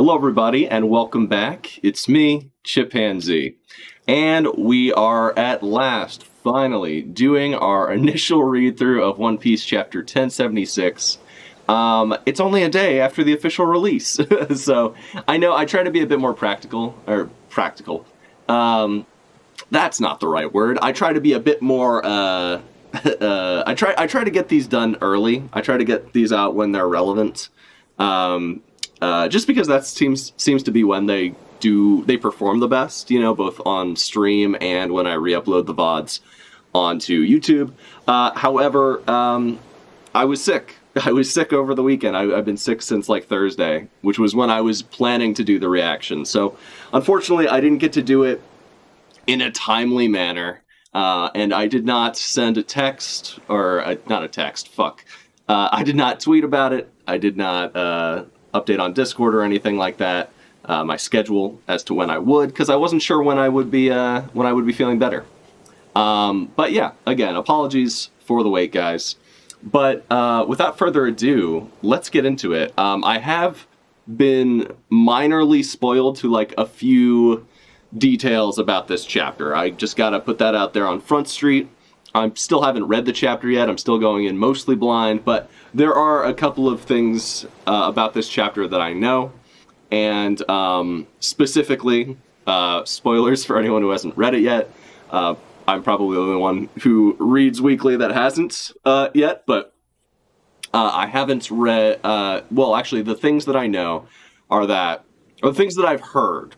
Hello, everybody, and welcome back. It's me, ChipZ, and we are at last finally doing our initial read-through of One Piece Chapter 1076. It's only a day after the official release, so I know I try to be a bit more practical. That's not the right word. I try to be a bit more. I try to get these done early. I try to get these out when they're relevant. Just because that seems to be when they perform the best, you know, both on stream and when I re-upload the VODs onto YouTube. However, I was sick. I was sick over the weekend. I've been sick since like Thursday, which was when I was planning to do the reaction. So unfortunately, I didn't get to do it in a timely manner. And I did not send a text, or not a text, I did not tweet about it. I did not update on Discord or anything like that. My schedule as to when I would, because I wasn't sure when I would be feeling better. But yeah, again, apologies for the wait, guys. But without further ado, let's get into it. I have been minorly spoiled to like a few details about this chapter. I just gotta put that out there on Front Street. I still haven't read the chapter yet. I'm still going in mostly blind, but there are a couple of things about this chapter that I know, and specifically, spoilers for anyone who hasn't read it yet. I'm probably the only one who reads weekly that hasn't yet, but I haven't read, actually, the things that I know are the things that I've heard,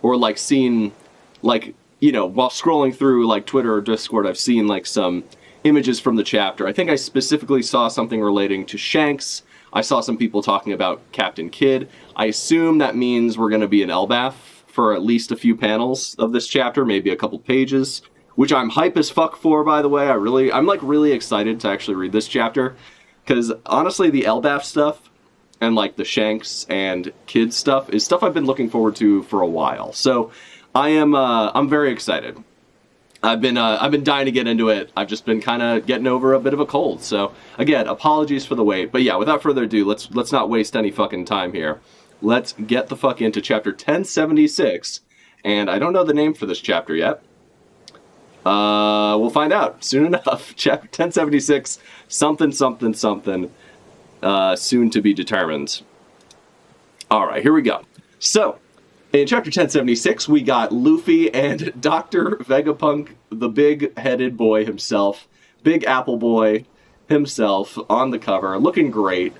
or like seen, like, you know, while scrolling through like Twitter or Discord, I've seen like some images from the chapter. I think I specifically saw something relating to Shanks. I saw some people talking about Captain Kidd. I assume that means we're going to be in Elbaf for at least a few panels of this chapter, maybe a couple pages, which I'm hype as fuck for, by the way. I'm like really excited to actually read this chapter, because honestly, the Elbaf stuff and like the Shanks and Kidd stuff is stuff I've been looking forward to for a while. So I'm very excited. I've been dying to get into it. I've just been kind of getting over a bit of a cold. So again, apologies for the wait. But yeah, without further ado, let's not waste any fucking time here. Let's get the fuck into chapter 1076. And I don't know the name for this chapter yet. We'll find out soon enough. Chapter 1076, something, soon to be determined. All right, here we go. So, in chapter 1076, we got Luffy and Dr. Vegapunk, the big-headed boy himself, Big Apple Boy himself, on the cover, looking great.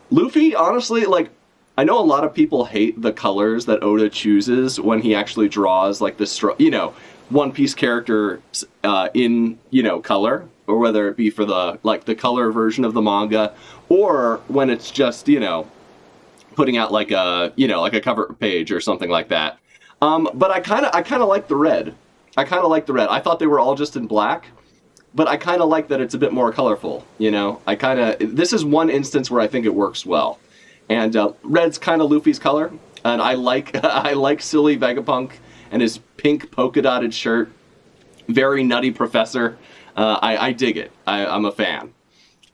Luffy, honestly, like, I know a lot of people hate the colors that Oda chooses when he actually draws, like, One Piece character in, color, or whether it be for the color version of the manga, or when it's just, putting out like a cover page or something like that. But I kind of like the red. I I thought they were all just in black, but I kind of like that it's a bit more colorful, this is one instance where I think it works well. And red's kind of Luffy's color, and I like silly Vegapunk and his pink polka dotted shirt. Very nutty professor. I dig it. I'm a fan.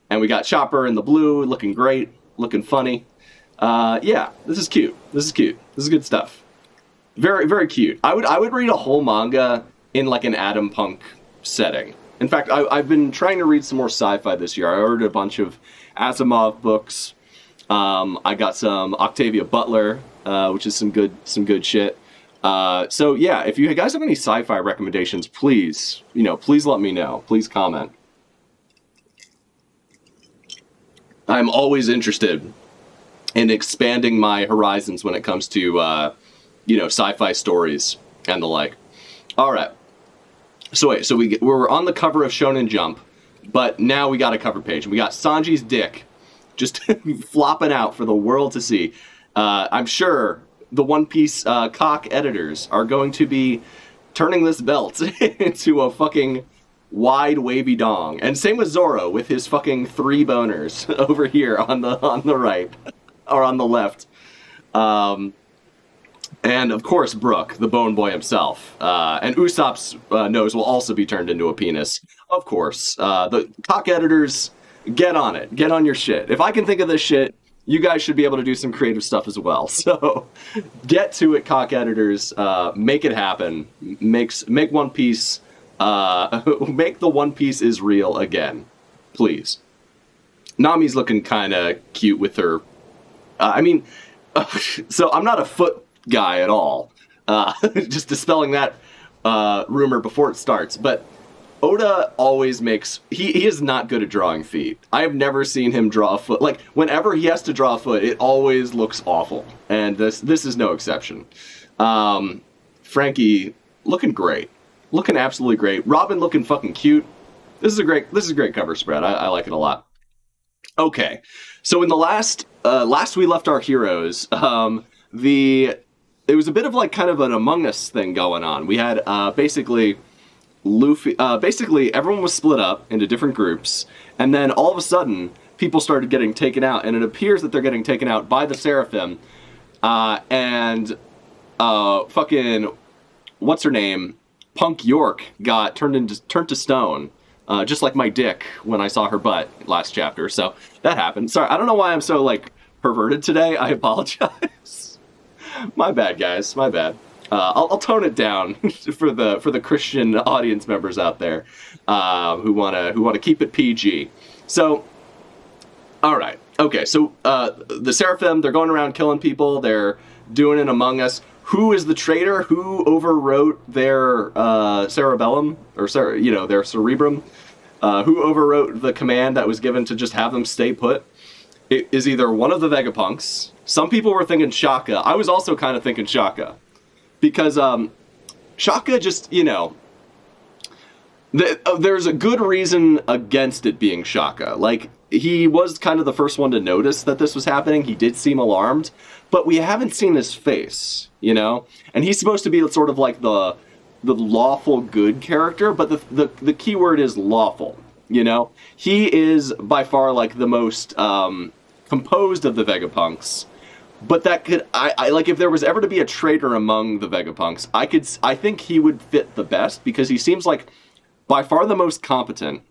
And we got Chopper in the blue, looking great, looking funny. Yeah, this is cute. This is good stuff. Very, very cute. I would read a whole manga in like an Adam Punk setting. In fact, I've been trying to read some more sci-fi this year. I ordered a bunch of Asimov books. I got some Octavia Butler, which is some good shit. So yeah, if you guys have any sci-fi recommendations, please let me know. Please comment. I'm always interested in expanding my horizons when it comes to, sci-fi stories and the like. All right. So we're on the cover of Shonen Jump, but now we got a cover page. We got Sanji's dick just flopping out for the world to see. I'm sure the One Piece cock editors are going to be turning this belt into a fucking wide wavy dong. And same with Zoro with his fucking 3 boners over here on the right. Or on the left. And of course, Brook, the bone boy himself. And Usopp's nose will also be turned into a penis. Of course. The cock editors, get on it. Get on your shit. If I can think of this shit, you guys should be able to do some creative stuff as well. So get to it, cock editors. Make it happen. Make One Piece. Make the One Piece is real again, please. Nami's looking kind of cute with her. So I'm not a foot guy at all. Just dispelling that rumor before it starts. But Oda always makes... He is not good at drawing feet. I have never seen him draw a foot. Like, whenever he has to draw a foot, it always looks awful. And this is no exception. Frankie looking great. Looking absolutely great. Robin looking fucking cute. This is a great cover spread. I like it a lot. Okay. So in the last we left our heroes, it was a bit of like kind of an Among Us thing going on. We had basically Luffy, everyone was split up into different groups, and then all of a sudden people started getting taken out, and it appears that they're getting taken out by the Seraphim, and fucking what's her name, Punk York got turned to stone. Just like my dick when I saw her butt last chapter. So that happened. Sorry, I don't know why I'm so like perverted today. I apologize. My bad, guys. My bad. I'll tone it down for the Christian audience members out there who wanna keep it PG. So, all right, okay. So the Seraphim, they're going around killing people. They're doing it Among Us. Who is the traitor? Who overwrote their cerebellum or their cerebrum? Who overwrote the command that was given to just have them stay put? It is either one of the Vegapunks. Some people were thinking Shaka. I was also kind of thinking Shaka. Because Shaka just, there's a good reason against it being Shaka. Like, he was kind of the first one to notice that this was happening. He did seem alarmed. But we haven't seen his face, And he's supposed to be sort of like the lawful good character, but the key word is lawful, He is by far like the most composed of the Vegapunks. But that could, I like, if there was ever to be a traitor among the Vegapunks, I think he would fit the best, because he seems like by far the most competent,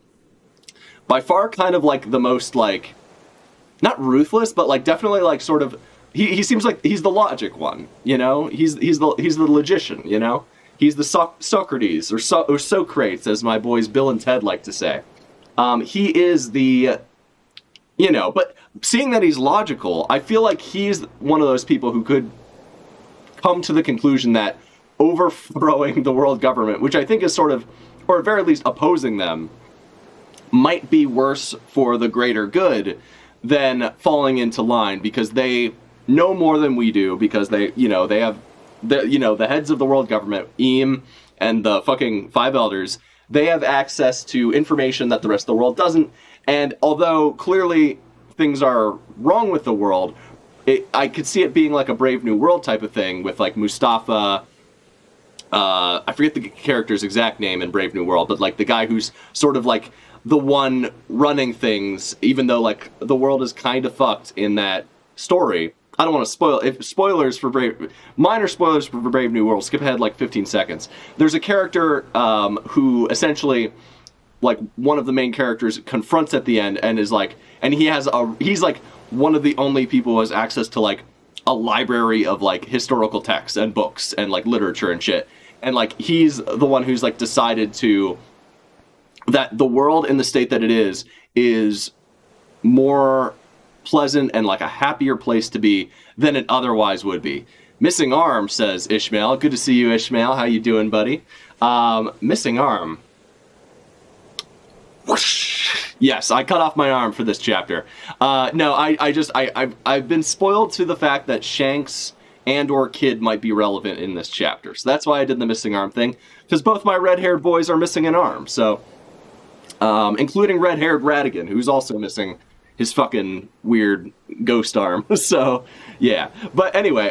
by far kind of like the most like, not ruthless, but like definitely like sort of, he seems like he's the logic one, He's the logician, He's the Socrates or Socrates, as my boys Bill and Ted like to say. He is the, but seeing that he's logical, I feel like he's one of those people who could come to the conclusion that overthrowing the world government, which I think is sort of, or at very least opposing them, might be worse for the greater good than falling into line, because they know more than we do, because they have the heads of the world government, Eam, and the fucking Five Elders. They have access to information that the rest of the world doesn't. And although clearly things are wrong with the world, I could see it being like a Brave New World type of thing with like Mustafa. I forget the character's exact name in Brave New World, but like the guy who's sort of like the one running things, even though like the world is kind of fucked in that story. I don't want to spoil. Minor spoilers for Brave New World. Skip ahead like 15 seconds. There's a character who essentially, like, one of the main characters confronts at the end and is like, and he's like one of the only people who has access to like a library of like historical texts and books and like literature and shit. And like he's the one who's like decided that the world in the state that it is more pleasant and like a happier place to be than it otherwise would be. Missing arm, says Ishmael. Good to see you, Ishmael. How you doing, buddy? Missing arm. Whoosh. Yes, I cut off my arm for this chapter. No, I've been spoiled to the fact that Shanks and or Kid might be relevant in this chapter. So that's why I did the missing arm thing, because both my red-haired boys are missing an arm. So, including red-haired Radigan, who's also missing his fucking weird ghost arm. So, yeah. But anyway,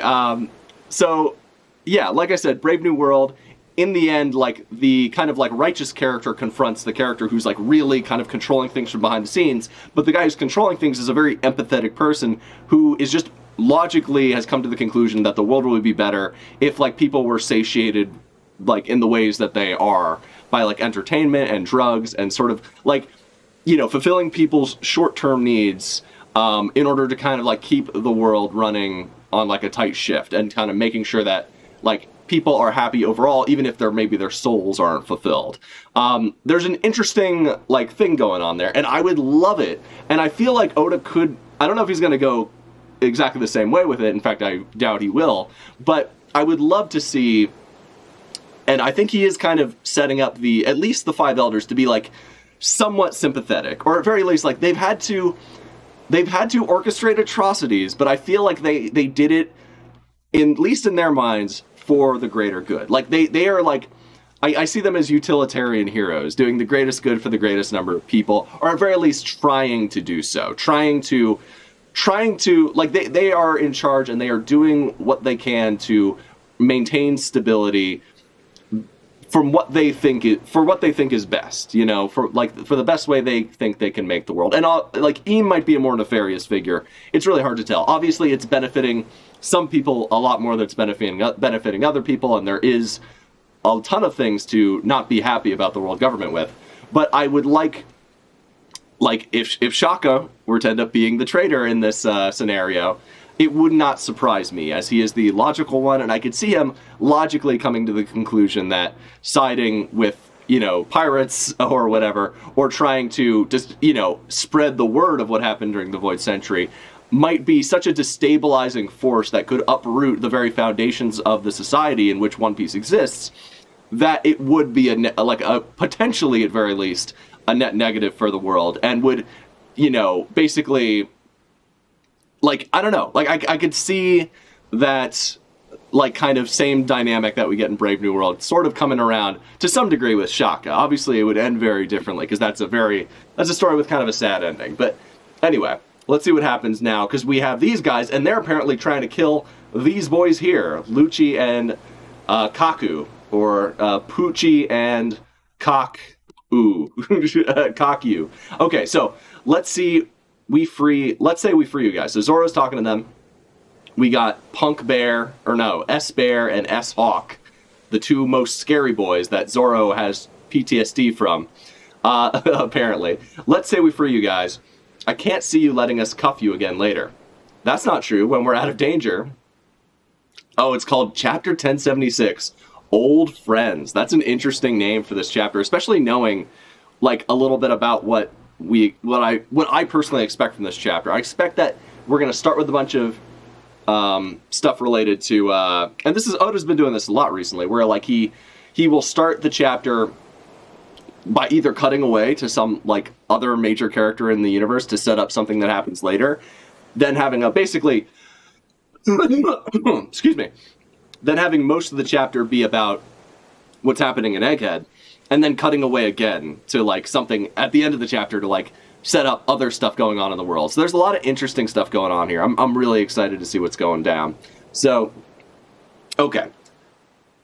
so, yeah, like I said, Brave New World, in the end, like, the kind of, like, righteous character confronts the character who's, like, really kind of controlling things from behind the scenes, but the guy who's controlling things is a very empathetic person who is just logically has come to the conclusion that the world would be better if, like, people were satiated, like, in the ways that they are by, like, entertainment and drugs and sort of, like, fulfilling people's short-term needs in order to kind of like keep the world running on like a tight shift and kind of making sure that like people are happy overall, even if maybe their souls aren't fulfilled. There's an interesting like thing going on there, and I would love it. And I feel like Oda could. I don't know if he's going to go exactly the same way with it. In fact, I doubt he will. But I would love to see. And I think he is kind of setting up at least the five elders to be like somewhat sympathetic, or at very least like they've had to orchestrate atrocities, but I feel like they did it at least in their minds for the greater good. Like they are like I see them as utilitarian heroes doing the greatest good for the greatest number of people, or at very least trying to do so, trying to like they are in charge and they are doing what they can to maintain stability for what they think is best, you know, for the best way they think they can make the world. And like Eam might be a more nefarious figure. It's really hard to tell. Obviously, it's benefiting some people a lot more than it's benefiting other people, and there is a ton of things to not be happy about the world government with. But I would like if Shaka were to end up being the traitor in this scenario, it would not surprise me, as he is the logical one, and I could see him logically coming to the conclusion that siding with, you know, pirates or whatever, or trying to just, you know, spread the word of what happened during the Void Century might be such a destabilizing force that could uproot the very foundations of the society in which One Piece exists, that it would be a potentially, at very least, a net negative for the world, and would, you know, basically, like, I don't know, like, I could see that, like, kind of same dynamic that we get in Brave New World sort of coming around to some degree with Shaka. Obviously, it would end very differently, because that's a story with kind of a sad ending. But anyway, let's see what happens now, because we have these guys, and they're apparently trying to kill these boys here, Lucci and Kaku, or Poochie and Kaku. Okay, so let's say we free you guys. So Zoro's talking to them. We got Punk Bear, or no, S Bear and S Hawk, the two most scary boys that Zoro has PTSD from, apparently. Let's say we free you guys. I can't see you letting us cuff you again later. That's not true. When we're out of danger. Oh, it's called Chapter 1076, Old Friends. That's an interesting name for this chapter, especially knowing, like, a little bit about what I personally expect from this chapter. I expect that we're going to start with a bunch of stuff related to, and Oda's been doing this a lot recently, where like he will start the chapter by either cutting away to some like other major character in the universe to set up something that happens later, then having basically excuse me, then having most of the chapter be about what's happening in Egghead, and then cutting away again to like something at the end of the chapter to like set up other stuff going on in the world. So there's a lot of interesting stuff going on here. I'm really excited to see what's going down. So, okay.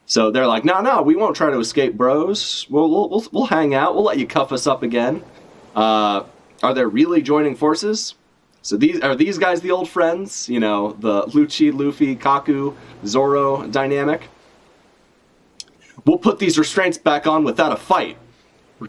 So they're like, no, we won't try to escape, bros. We'll hang out. We'll let you cuff us up again. Are they really joining forces? So these guys the old friends? You know, the Lucci, Luffy, Kaku, Zoro dynamic? We'll put these restraints back on without a fight.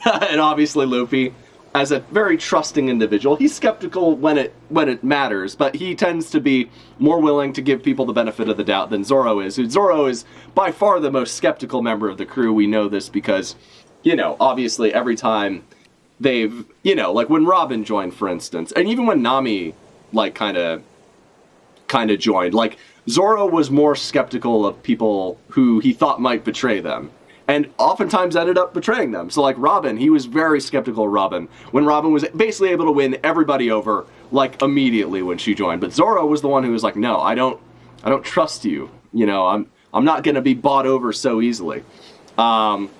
And obviously Luffy, as a very trusting individual, he's skeptical when it matters, but he tends to be more willing to give people the benefit of the doubt than Zoro is. Zoro is by far the most skeptical member of the crew. We know this because, you know, obviously every time they've, you know, like when Robin joined, for instance, and even when Nami, like, kind of joined, like, Zoro was more skeptical of people who he thought might betray them, and oftentimes ended up betraying them. So, like, Robin, he was very skeptical of Robin, when Robin was basically able to win everybody over, like, immediately when she joined. But Zoro was the one who was like, no, I don't trust you. You know, I'm not going to be bought over so easily. But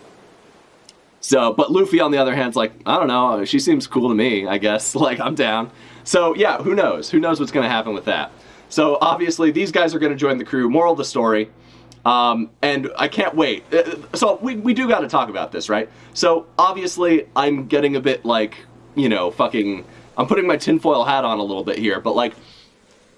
Luffy, on the other hand, is like, I don't know, she seems cool to me, I guess. Like, I'm down. So, yeah, who knows? Who knows what's going to happen with that? So, obviously, these guys are going to join the crew. Moral of the story. And I can't wait. So, we do got to talk about this, right? So, obviously, I'm getting a bit, like, you know, I'm putting my tinfoil hat on a little bit here, but, like,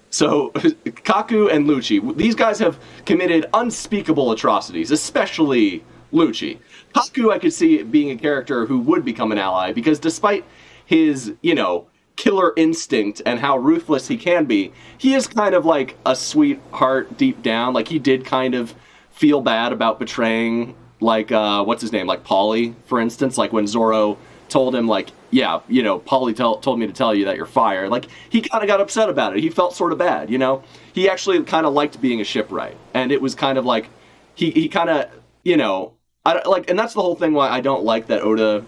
so, Kaku and Lucci, these guys have committed unspeakable atrocities, especially Lucci. Kaku, I could see being a character who would become an ally, because despite his, you know, killer instinct and how ruthless he can be, he is kind of like a sweetheart deep down. Like, he did kind of feel bad about betraying, like, what's his name? Like, Paulie, for instance. Like, when Zoro told him, like, yeah, you know, Paulie told me to tell you that you're fired. Like, he kind of got upset about it. He felt sort of bad, you know? He actually kind of liked being a shipwright. And it was kind of like, he kind of, you know, and that's the whole thing why I don't like that Oda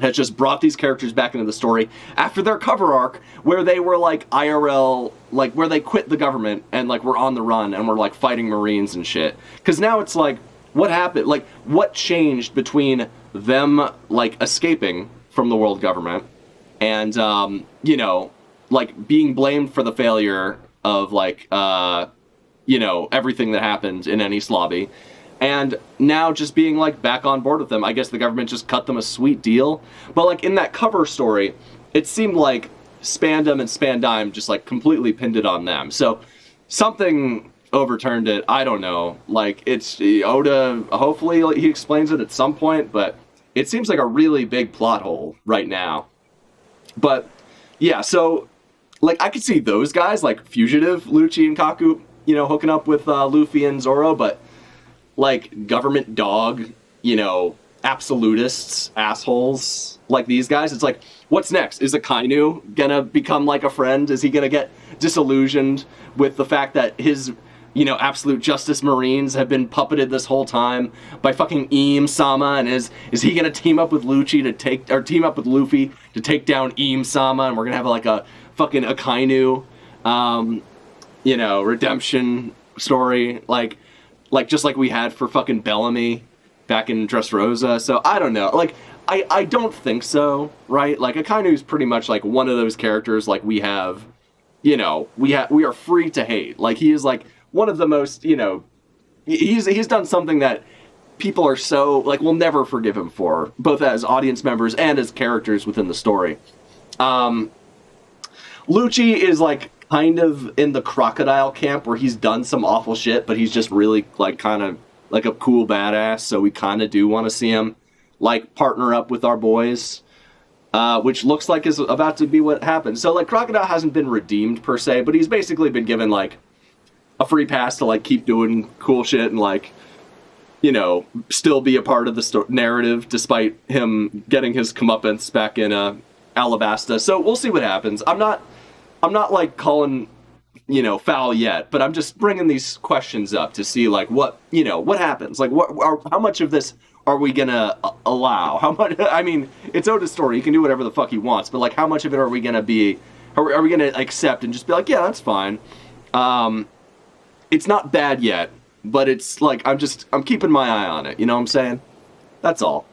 has just brought these characters back into the story after their cover arc, where they were like IRL, like where they quit the government and like were on the run and were like fighting Marines and shit. Because now it's like, what happened? Like, what changed between them like escaping from the world government and you know, like being blamed for the failure of like you know, everything that happened in Enies Lobby, and now just being like back on board with them. I guess the government just cut them a sweet deal. But like in that cover story, it seemed like Spandam and Spandime just like completely pinned it on them. So something overturned it. I don't know. Like, it's Oda, hopefully like, he explains it at some point, but it seems like a really big plot hole right now. But yeah, so like I could see those guys like Fugitive, Lucci and Kaku, you know, hooking up with Luffy and Zoro, but like government dog, you know, absolutists, assholes like these guys, it's like, what's next? Is Akainu gonna become like a friend? Is he gonna get disillusioned with the fact that his, you know, absolute justice Marines have been puppeted this whole time by fucking Eam-sama, and is he gonna team up with Lucci to take, or team up with Luffy to take down Eam-sama, and we're gonna have like a fucking Akainu, you know, redemption story, like just like we had for fucking Bellamy back in Dressrosa. So I don't know. Like, I don't think so, right? Like, Akainu's pretty much like one of those characters like we have, you know, we are free to hate. Like, he is like one of the most, you know, he's done something that people are so, like, will never forgive him for, both as audience members and as characters within the story. Lucci is like kind of in the crocodile camp where he's done some awful shit, but he's just really like kind of like a cool badass, so we kind of do want to see him like partner up with our boys, which looks like is about to be what happens. So like Crocodile hasn't been redeemed per se, but he's basically been given like a free pass to like keep doing cool shit and like, you know, still be a part of the narrative despite him getting his comeuppance back in Alabasta. So we'll see what happens. I'm not like calling, you know, foul yet, but I'm just bringing these questions up to see like what, you know, what happens. Like how much of this are we gonna allow? How much? I mean, it's Oda's story. He can do whatever the fuck he wants, but like how much of it are we gonna be? Are we gonna accept and just be like, yeah, that's fine. It's not bad yet, but it's like I'm keeping my eye on it. You know what I'm saying? That's all.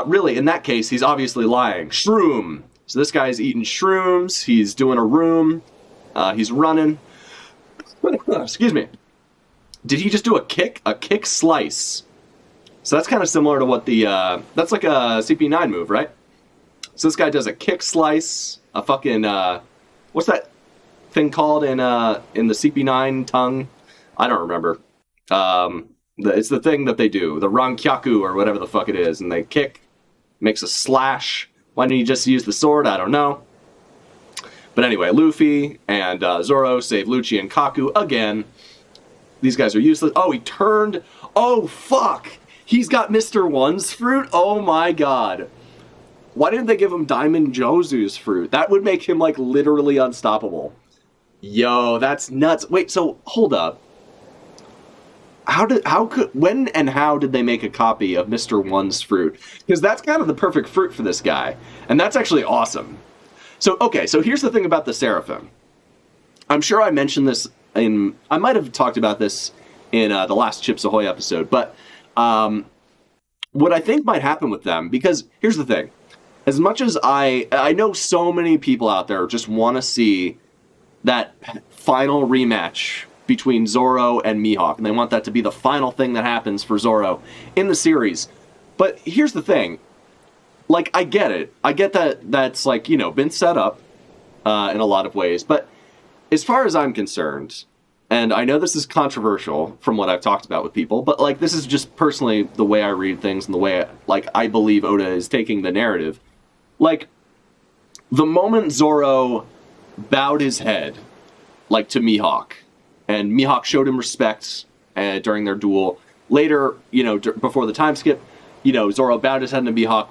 Really, in that case, he's obviously lying. Shroom. So this guy's eating shrooms, he's doing a room, he's running. Excuse me. Did he just do a kick? A kick slice. So that's kind of similar to what the, that's like a CP9 move, right? So this guy does a kick slice, a fucking, what's that thing called in the CP9 tongue? I don't remember. It's the thing that they do, the Rankyaku or whatever the fuck it is, and they kick, makes a slash. Why didn't he just use the sword? I don't know. But anyway, Luffy and Zoro save Lucci and Kaku again. These guys are useless. Oh, he turned. Oh, fuck. He's got Mr. One's fruit? Oh, my God. Why didn't they give him Diamond Jozu's fruit? That would make him, like, literally unstoppable. Yo, that's nuts. Wait, so, hold up. When and how did they make a copy of Mr. One's fruit? Because that's kind of the perfect fruit for this guy. And that's actually awesome. So, okay, so here's the thing about the Seraphim. I'm sure I mentioned this I might have talked about this in the last ChipZ Ahoy episode, but what I think might happen with them, because here's the thing. As much as I know so many people out there just want to see that final rematch between Zoro and Mihawk, and they want that to be the final thing that happens for Zoro in the series. But here's the thing. Like, I get it. I get that that's, like, you know, been set up in a lot of ways. But as far as I'm concerned, and I know this is controversial from what I've talked about with people, but, like, this is just personally the way I read things and the way, I believe Oda is taking the narrative. Like, the moment Zoro bowed his head, like, to Mihawk, and Mihawk showed him respect during their duel. Later, before the time skip, Zoro bowed his head to Mihawk,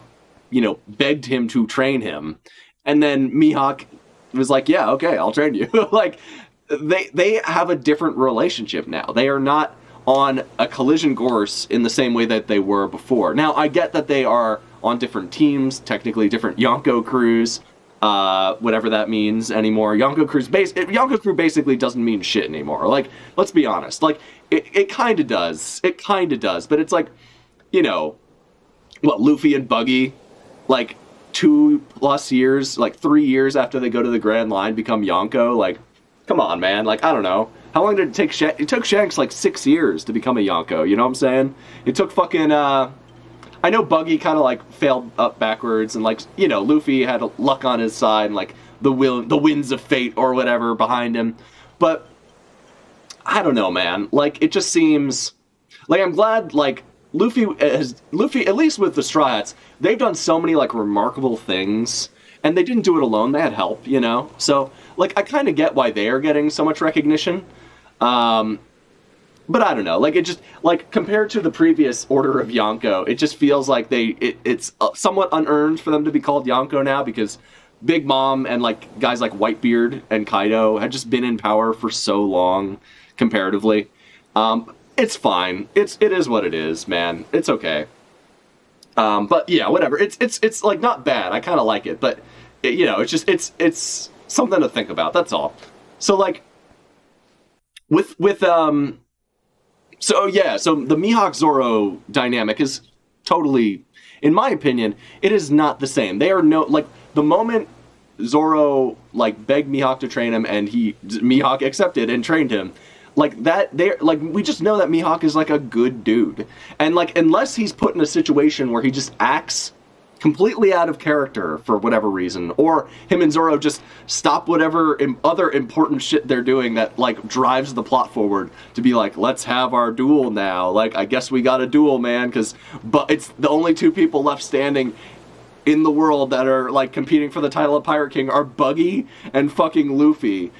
begged him to train him. And then Mihawk was like, yeah, okay, I'll train you. Like, they have a different relationship now. They are not on a collision course in the same way that they were before. Now, I get that they are on different teams, technically different Yonko crews, whatever that means anymore. Yonko crew basically doesn't mean shit anymore. Like, let's be honest. Like, it kind of does. It kind of does. But it's like, Luffy and Buggy, like, 2+ years, like 3 years after they go to the Grand Line, become Yonko. Like, come on, man. Like, I don't know. How long did it take Shanks? It took Shanks like 6 years to become a Yonko, you know what I'm saying? It took fucking, I know Buggy kind of like failed up backwards, and like, Luffy had luck on his side, and like the winds of fate or whatever behind him. But I don't know, man. Like, it just seems like I'm glad, like, Luffy, at least with the Straw Hats, they've done so many like remarkable things, and they didn't do it alone. They had help, So, like, I kind of get why they are getting so much recognition. But I don't know. Like, it just, like, compared to the previous Order of Yonko, it just feels like it's somewhat unearned for them to be called Yonko now, because Big Mom and, like, guys like Whitebeard and Kaido had just been in power for so long, comparatively. It's fine. It is what it is, man. It's okay. But yeah, whatever. It's like not bad. I kind of like it, but it's something to think about. That's all. So like so the Mihawk Zoro dynamic is totally, in my opinion, it is not the same. They are the moment Zoro like begged Mihawk to train him, and Mihawk accepted and trained him. Like that, we just know that Mihawk is like a good dude, and like unless he's put in a situation where he just acts completely out of character for whatever reason, or him and Zoro just stop whatever other important shit they're doing that like drives the plot forward to be like, let's have our duel now. Like, I guess we got a duel, man, but it's the only two people left standing in the world that are like competing for the title of Pirate King are Buggy and fucking Luffy.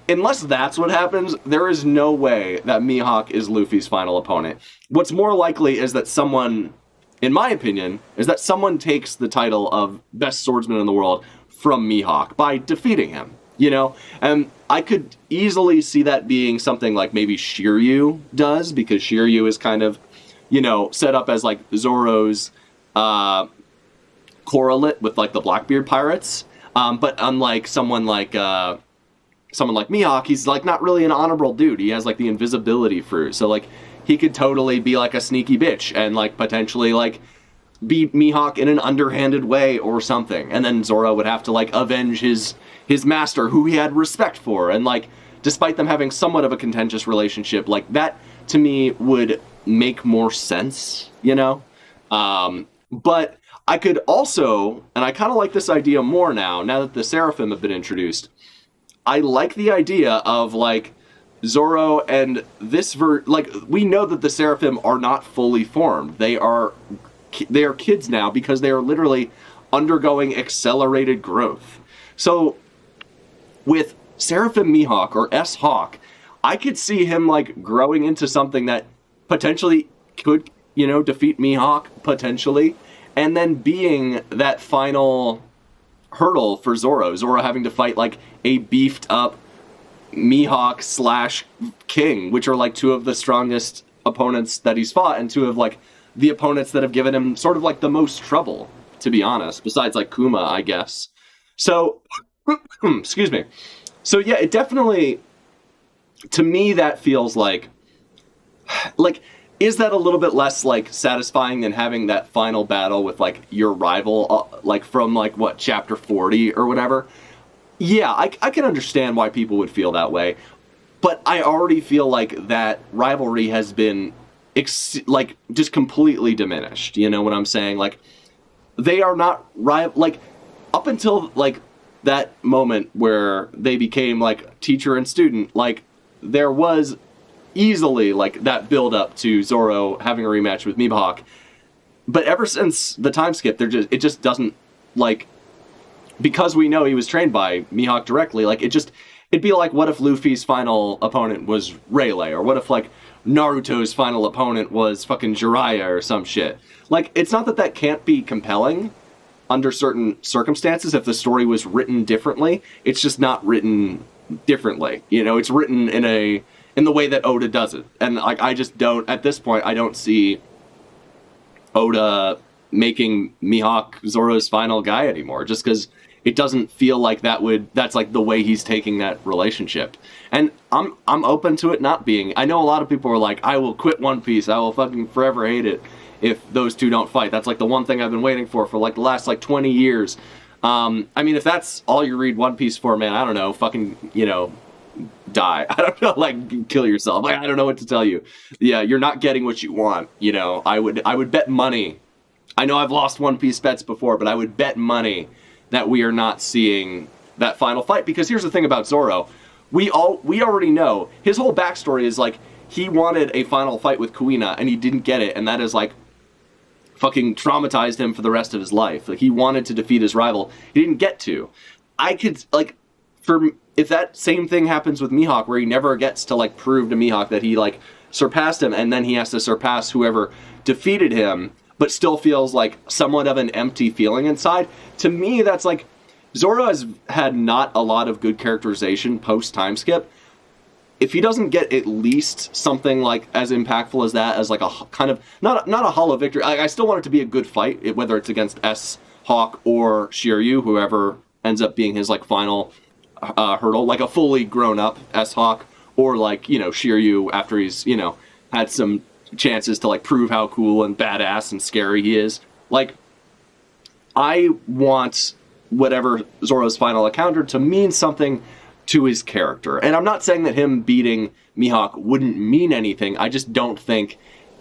Unless that's what happens, there is no way that Mihawk is Luffy's final opponent. What's more likely is that someone, in my opinion, takes the title of best swordsman in the world from Mihawk by defeating him, And I could easily see that being something like maybe Shiryu does, because Shiryu is kind of, set up as like Zoro's correlate with like the Blackbeard pirates. But unlike someone like Mihawk, he's like not really an honorable dude. He has like the invisibility fruit, so like he could totally be like a sneaky bitch and like potentially like beat Mihawk in an underhanded way or something, and then Zoro would have to like avenge his master, who he had respect for, and like despite them having somewhat of a contentious relationship, like that to me would make more sense, But I could also, and I kind of like this idea more now that the Seraphim have been introduced. I like the idea of, like, Zoro and this we know that the Seraphim are not fully formed. They are kids now because they are literally undergoing accelerated growth. So, with Seraphim Mihawk, or S-Hawk, I could see him, like, growing into something that potentially could, defeat Mihawk, potentially, and then being that final hurdle for Zoro having to fight like a beefed up Mihawk / King, which are like two of the strongest opponents that he's fought, and two of like the opponents that have given him sort of like the most trouble, to be honest, besides like Kuma, I guess. So excuse me. So yeah, it definitely, to me, that feels like is that a little bit less, like, satisfying than having that final battle with, like, your rival, like, from, like, what, chapter 40 or whatever? Yeah, I can understand why people would feel that way, but I already feel like that rivalry has been, just completely diminished, you know what I'm saying? Like, they are not like, up until, like, that moment where they became, like, teacher and student, like, there was easily like that build up to Zoro having a rematch with Mihawk, but ever since the time skip, it just doesn't like because we know he was trained by Mihawk directly, like, it'd be like, what if Luffy's final opponent was Rayleigh, or what if, like, Naruto's final opponent was fucking Jiraiya or some shit. Like, it's not that that can't be compelling under certain circumstances if the story was written differently. It's just not written differently. You know, it's written in the way that Oda does it. And, like, I just don't, at this point, I don't see Oda making Mihawk Zoro's final guy anymore, just because it doesn't feel like that's like the way he's taking that relationship. And I'm open to it not being. I know a lot of people are like, I will quit One Piece, I will fucking forever hate it if those two don't fight. That's like the one thing I've been waiting for like the last like 20 years. I mean, if that's all you read One Piece for, man, I don't know, fucking, you know, die. I don't know, like, kill yourself. Like, I don't know what to tell you. Yeah, you're not getting what you want, you know. I would bet money. I know I've lost One Piece bets before, but I would bet money that we are not seeing that final fight. Because here's the thing about Zoro. We already know his whole backstory is like, he wanted a final fight with Kuina and he didn't get it, and that is like fucking traumatized him for the rest of his life. Like, he wanted to defeat his rival, he didn't get to. I could, like, if that same thing happens with Mihawk, where he never gets to, like, prove to Mihawk that he, like, surpassed him, and then he has to surpass whoever defeated him, but still feels like somewhat of an empty feeling inside. To me, that's like, Zoro has had not a lot of good characterization post-time skip. If he doesn't get at least something like as impactful as that, as like a kind of, not a hollow victory, I still want it to be a good fight, whether it's against S-Hawk or Shiryu, whoever ends up being his, like, final hurdle, like a fully grown up S-Hawk, or, like, you know, Shiryu after he's, you know, had some chances to, like, prove how cool and badass and scary he is. Like, I want whatever Zoro's final encounter to mean something to his character. And I'm not saying that him beating Mihawk wouldn't mean anything. I just don't think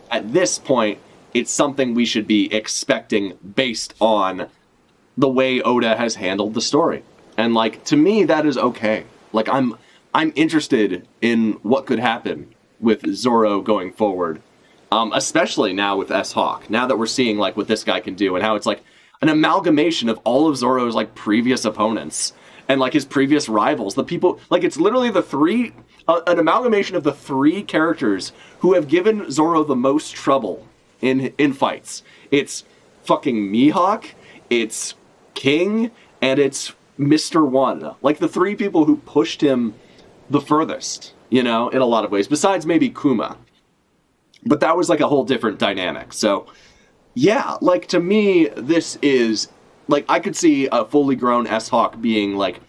at this point it's something we should be expecting based on the way Oda has handled the story. And, like, to me, that is okay. Like, I'm interested in what could happen with Zoro going forward. Especially now with S-Hawk. Now that we're seeing, like, what this guy can do, and how it's, like, an amalgamation of all of Zoro's, like, previous opponents and, like, his previous rivals. The people, like, it's literally an amalgamation of the three characters who have given Zoro the most trouble in fights. It's fucking Mihawk, it's King, and it's Mr. One. Like, the three people who pushed him the furthest, you know, in a lot of ways, besides maybe Kuma. But that was, like, a whole different dynamic. So, yeah, like, to me, this is, like, I could see a fully grown S-Hawk being, like,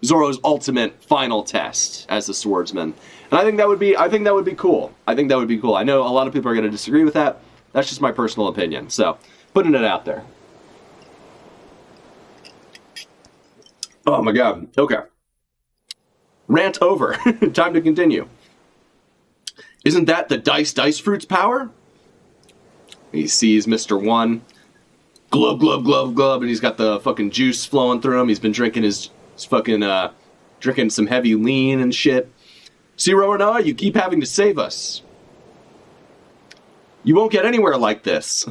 Zoro's ultimate final test as a swordsman. And I think that would be cool. I think that would be cool. I know a lot of people are going to disagree with that. That's just my personal opinion. So, putting it out there. Oh my god. Okay. Rant over. Time to continue. Isn't that the dice fruit's power? He sees Mr. One. Glub, glub, glub, glub. And he's got the fucking juice flowing through him. He's been drinking his fucking, drinking some heavy lean and shit. Zero and I, you keep having to save us. You won't get anywhere like this.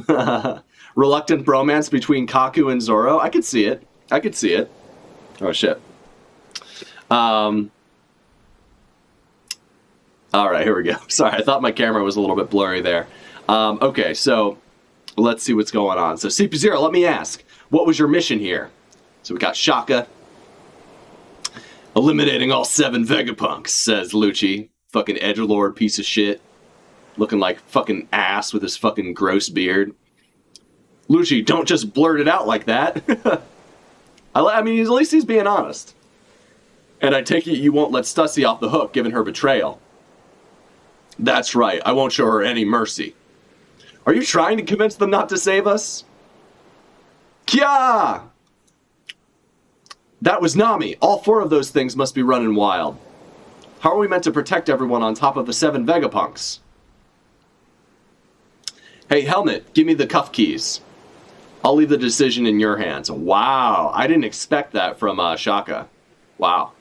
Reluctant bromance between Kaku and Zoro. I could see it. Oh, shit. Alright, here we go. Sorry, I thought my camera was a little bit blurry there. Okay, so let's see what's going on. So, CP0, let me ask, what was your mission here? So we got Shaka. Eliminating all 7 Vegapunks, says Lucci. Fucking edgelord piece of shit. Looking like fucking ass with his fucking gross beard. Lucci, don't just blurt it out like that. I mean, at least he's being honest. And I take it you won't let Stussy off the hook given her betrayal. That's right, I won't show her any mercy. Are you trying to convince them not to save us? Kya! That was Nami. All 4 of those things must be running wild. How are we meant to protect everyone on top of the 7 Vegapunks? Hey, Helmet, give me the cuff keys. I'll leave the decision in your hands. Wow, I didn't expect that from Shaka. Wow.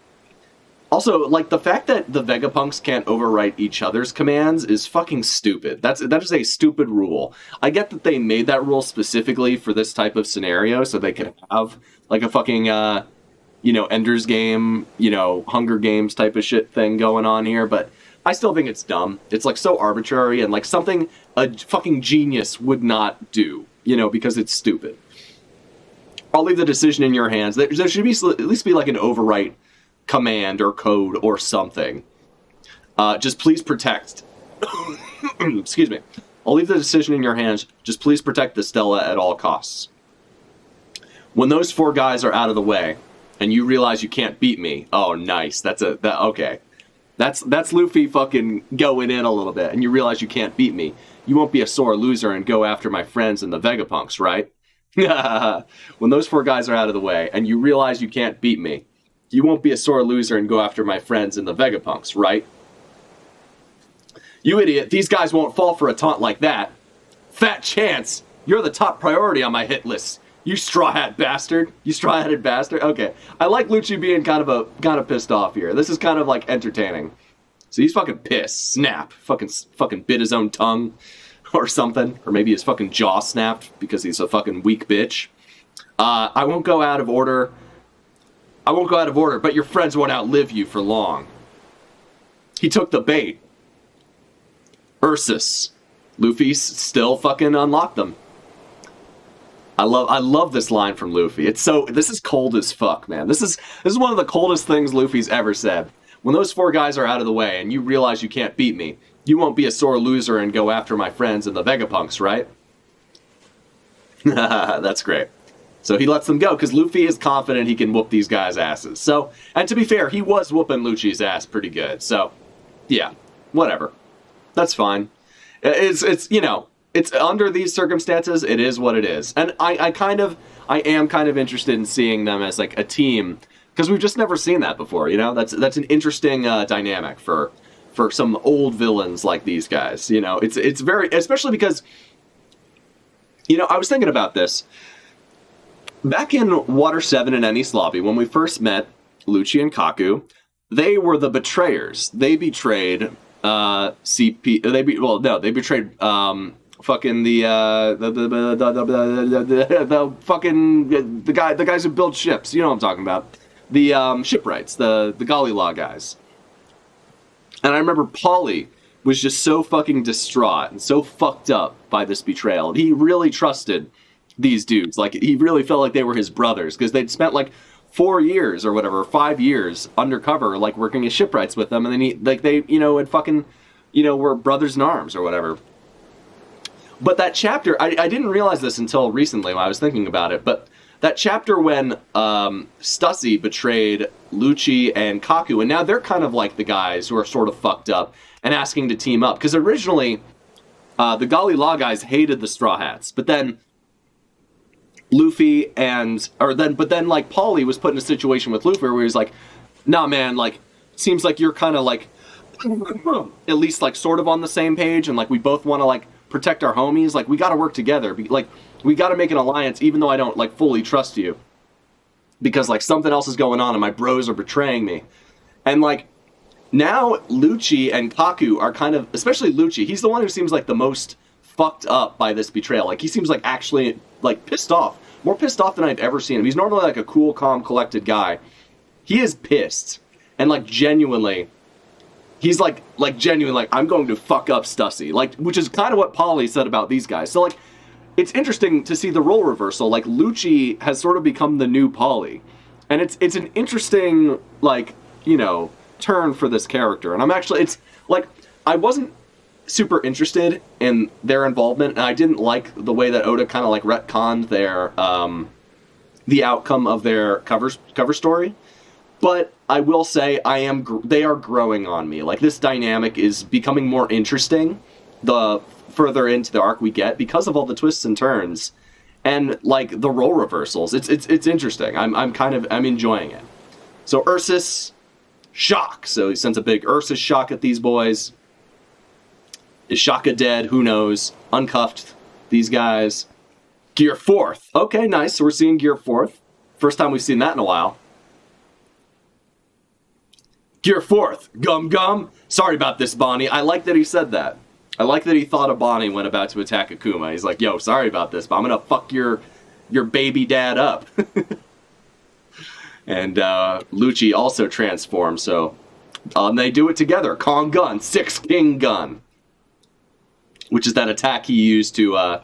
Also, like, the fact that the Vegapunks can't overwrite each other's commands is fucking stupid. That is a stupid rule. I get that they made that rule specifically for this type of scenario, so they could have, like, a fucking, Ender's Game, Hunger Games type of shit thing going on here, but I still think it's dumb. It's, like, so arbitrary and, like, something a fucking genius would not do, because it's stupid. I'll leave the decision in your hands. There should be at least be, like, an overwrite command or code or something. Just please protect. Excuse me. I'll leave the decision in your hands. Just please protect the Stella at all costs. When those 4 guys are out of the way, and you realize you can't beat me. Oh, nice. Okay. That's Luffy fucking going in a little bit, and you realize you can't beat me. You won't be a sore loser and go after my friends and the Vegapunks, right? When those 4 guys are out of the way, and you realize you can't beat me. You won't be a sore loser and go after my friends in the Vegapunks, right? You idiot, these guys won't fall for a taunt like that. Fat chance! You're the top priority on my hit list. You straw hat bastard. You straw-hatted bastard. Okay. I like Lucci being kind of pissed off here. This is kind of like entertaining. So he's fucking pissed. Snap. Fucking bit his own tongue or something. Or maybe his fucking jaw snapped because he's a fucking weak bitch. I won't go out of order. But your friends won't outlive you for long. He took the bait. Ursus. Luffy's still fucking unlocked them. I love this line from Luffy. This is cold as fuck, man. This is one of the coldest things Luffy's ever said. When those 4 guys are out of the way and you realize you can't beat me, you won't be a sore loser and go after my friends and the Vegapunks, right? That's great. So he lets them go, because Luffy is confident he can whoop these guys' asses. So, and to be fair, he was whooping Lucci's ass pretty good. So, yeah, whatever. That's fine. It's under these circumstances, it is what it is. And I am kind of interested in seeing them as, like, a team, because we've just never seen that before, That's an interesting dynamic for some old villains like these guys, It's very, especially because, I was thinking about this. Back in Water 7 and Enies Lobby, when we first met Lucci and Kaku, they were the betrayers. They betrayed CP. They betrayed fucking the guys who build ships. You know what I'm talking about? The shipwrights, the Golly Law guys. And I remember Paulie was just so fucking distraught and so fucked up by this betrayal. He really trusted these dudes. Like, he really felt like they were his brothers, because they'd spent, like, 4 years or whatever, 5 years undercover, like, working as shipwrights with them, and then they had fucking, were brothers in arms or whatever. But that chapter, I didn't realize this until recently when I was thinking about it, but that chapter when Stussy betrayed Lucci and Kaku, and now they're kind of like the guys who are sort of fucked up and asking to team up, because originally the Golly Law guys hated the Strawhats, but then Luffy but then like Paulie was put in a situation with Luffy where he's like, nah man, like, seems like you're kind of like at least like sort of on the same page, and like we both want to like protect our homies, like we got to work together, like we got to make an alliance even though I don't like fully trust you, because like something else is going on and my bros are betraying me. And like now Lucci and Kaku are kind of, especially Lucci, he's the one who seems like the most fucked up by this betrayal. Like he seems like actually like pissed off, more pissed off than I've ever seen him. He's normally like a cool, calm, collected guy. He is pissed, and like genuinely, he's like genuinely like, I'm going to fuck up Stussy, like, which is kind of what Paulie said about these guys. So like, it's interesting to see the role reversal. Like Lucci has sort of become the new Paulie, and it's an interesting like turn for this character. And I'm actually, it's like, I wasn't super interested in their involvement, and I didn't like the way that Oda kind of like retconned their the outcome of their cover story. But I will say they are growing on me. Like this dynamic is becoming more interesting the further into the arc we get, because of all the twists and turns and like the role reversals. It's interesting. I'm enjoying it. So Ursus shock. So he sends a big Ursus shock at these boys. Is Shaka dead? Who knows? Uncuffed these guys. Gear 4th. Okay, nice. So we're seeing Gear 4th. First time we've seen that in a while. Gear forth, gum gum. Sorry about this, Bonnie. I like that he said that. I like that he thought of Bonnie when about to attack Akuma. He's like, yo, sorry about this, but I'm gonna fuck your baby dad up. And Lucci also transforms, so they do it together. Kong Gun, 6 King Gun, which is that attack he used to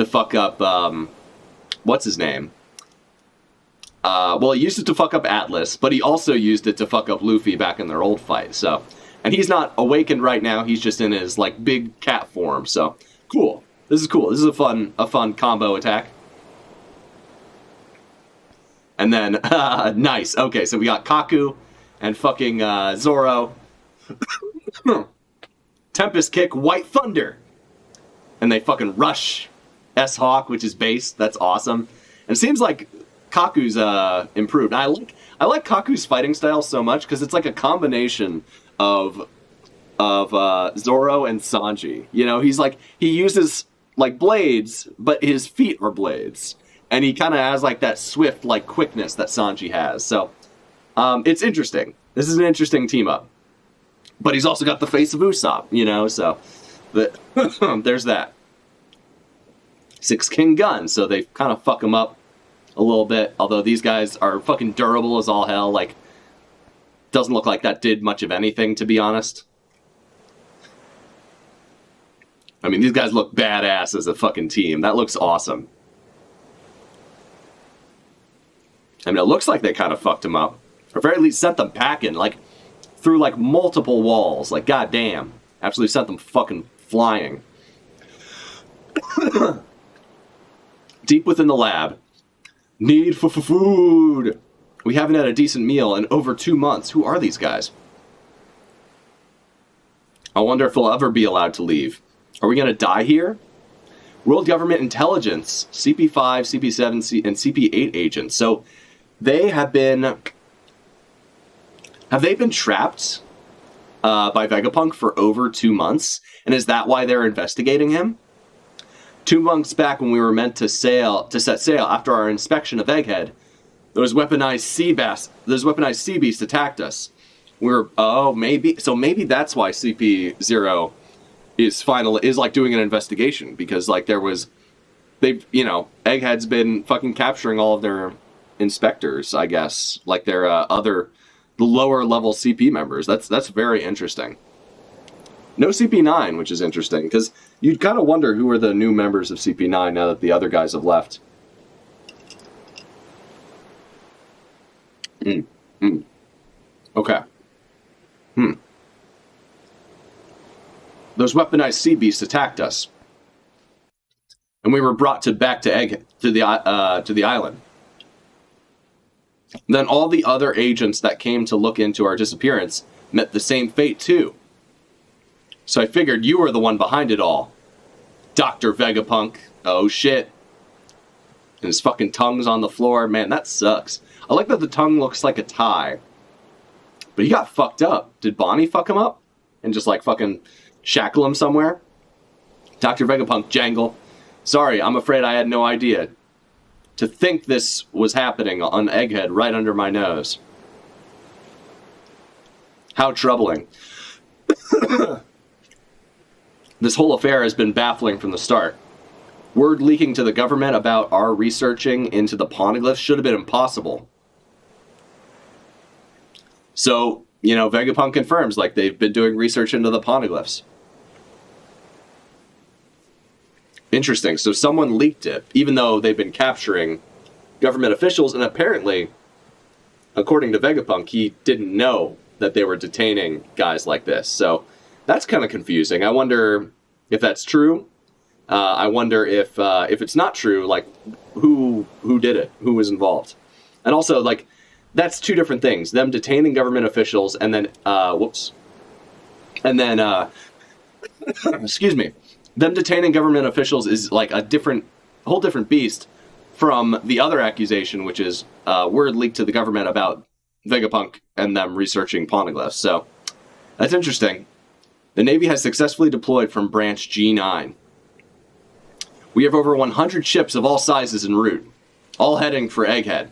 fuck up what's his name? Well, he used it to fuck up Atlas, but he also used it to fuck up Luffy back in their old fight. So, and he's not awakened right now. He's just in his like big cat form. So, cool. This is cool. This is a fun combo attack. And then, nice. Okay, so we got Kaku and fucking Zoro. Tempest Kick, White Thunder. And they fucking rush S-Hawk, which is base. That's awesome. And it seems like Kaku's improved. I like Kaku's fighting style so much because it's like a combination of Zoro and Sanji. You know, he uses like blades, but his feet are blades, and he kind of has like that swift like quickness that Sanji has. So it's interesting. This is an interesting team up. But he's also got the face of Usopp, you know. So there's that. 6 King Gun, so they kind of fuck him up a little bit, although these guys are fucking durable as all hell. Like, doesn't look like that did much of anything, to be honest. I mean, these guys look badass as a fucking team. That looks awesome. I mean, it looks like they kind of fucked him up. Or very least sent them packing, like, through, like, multiple walls. Like, goddamn. Absolutely sent them fucking flying. Deep within the lab. Need for food. We haven't had a decent meal in over 2 months. Who are these guys? I wonder if we'll ever be allowed to leave. Are we going to die here? World Government Intelligence, CP5, CP7, and CP8 agents. So they have been... Have they been trapped by Vegapunk for over 2 months? And is that why they're investigating him? 2 months back, when we were meant to set sail after our inspection of Egghead, those weaponized sea beasts attacked us. Maybe that's why CP0 is like doing an investigation, because like Egghead's been fucking capturing all of their inspectors, I guess, like their the lower level CP members. That's very interesting. No CP9, which is interesting, because you'd kind of wonder who are the new members of CP9 now that the other guys have left. Okay. Those weaponized sea beasts attacked us, and we were brought back to Egghead, to the island. Then all the other agents that came to look into our disappearance met the same fate too. So I figured you were the one behind it all. Dr. Vegapunk. Oh shit. And his fucking tongue's on the floor. Man, that sucks. I like that the tongue looks like a tie. But he got fucked up. Did Bonnie fuck him up? And just like fucking shackle him somewhere? Dr. Vegapunk, Jangle. Sorry, I'm afraid I had no idea. To think this was happening on Egghead right under my nose. How troubling. This whole affair has been baffling from the start. Word leaking to the government about our researching into the poneglyphs should have been impossible. So, Vegapunk confirms, like, they've been doing research into the poneglyphs. Interesting. So someone leaked it, even though they've been capturing government officials, and apparently, according to Vegapunk, he didn't know that they were detaining guys like this. So that's kind of confusing. I wonder if that's true. I wonder if it's not true, like, who did it? Who was involved? And also, like, that's two different things. Them detaining government officials and then, excuse me. Them detaining government officials is, like, a whole different beast from the other accusation, which is word leaked to the government about Vegapunk and them researching poneglyphs. So, that's interesting. The Navy has successfully deployed from Branch G9. We have over 100 ships of all sizes en route, all heading for Egghead.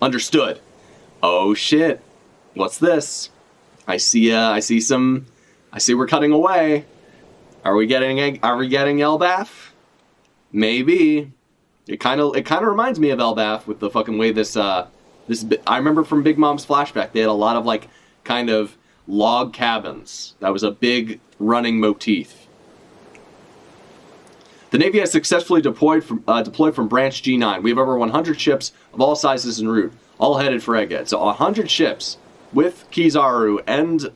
Understood. Oh shit. What's this? I see. I see we're cutting away. Are we getting Elbaf? Maybe. It kind of reminds me of Elbaf with the fucking way this. I remember from Big Mom's flashback, they had a lot of like kind of log cabins. That was a big running motif. The Navy has successfully deployed from Branch G9. We have over 100 ships of all sizes en route, all headed for Egghead. So 100 ships with Kizaru and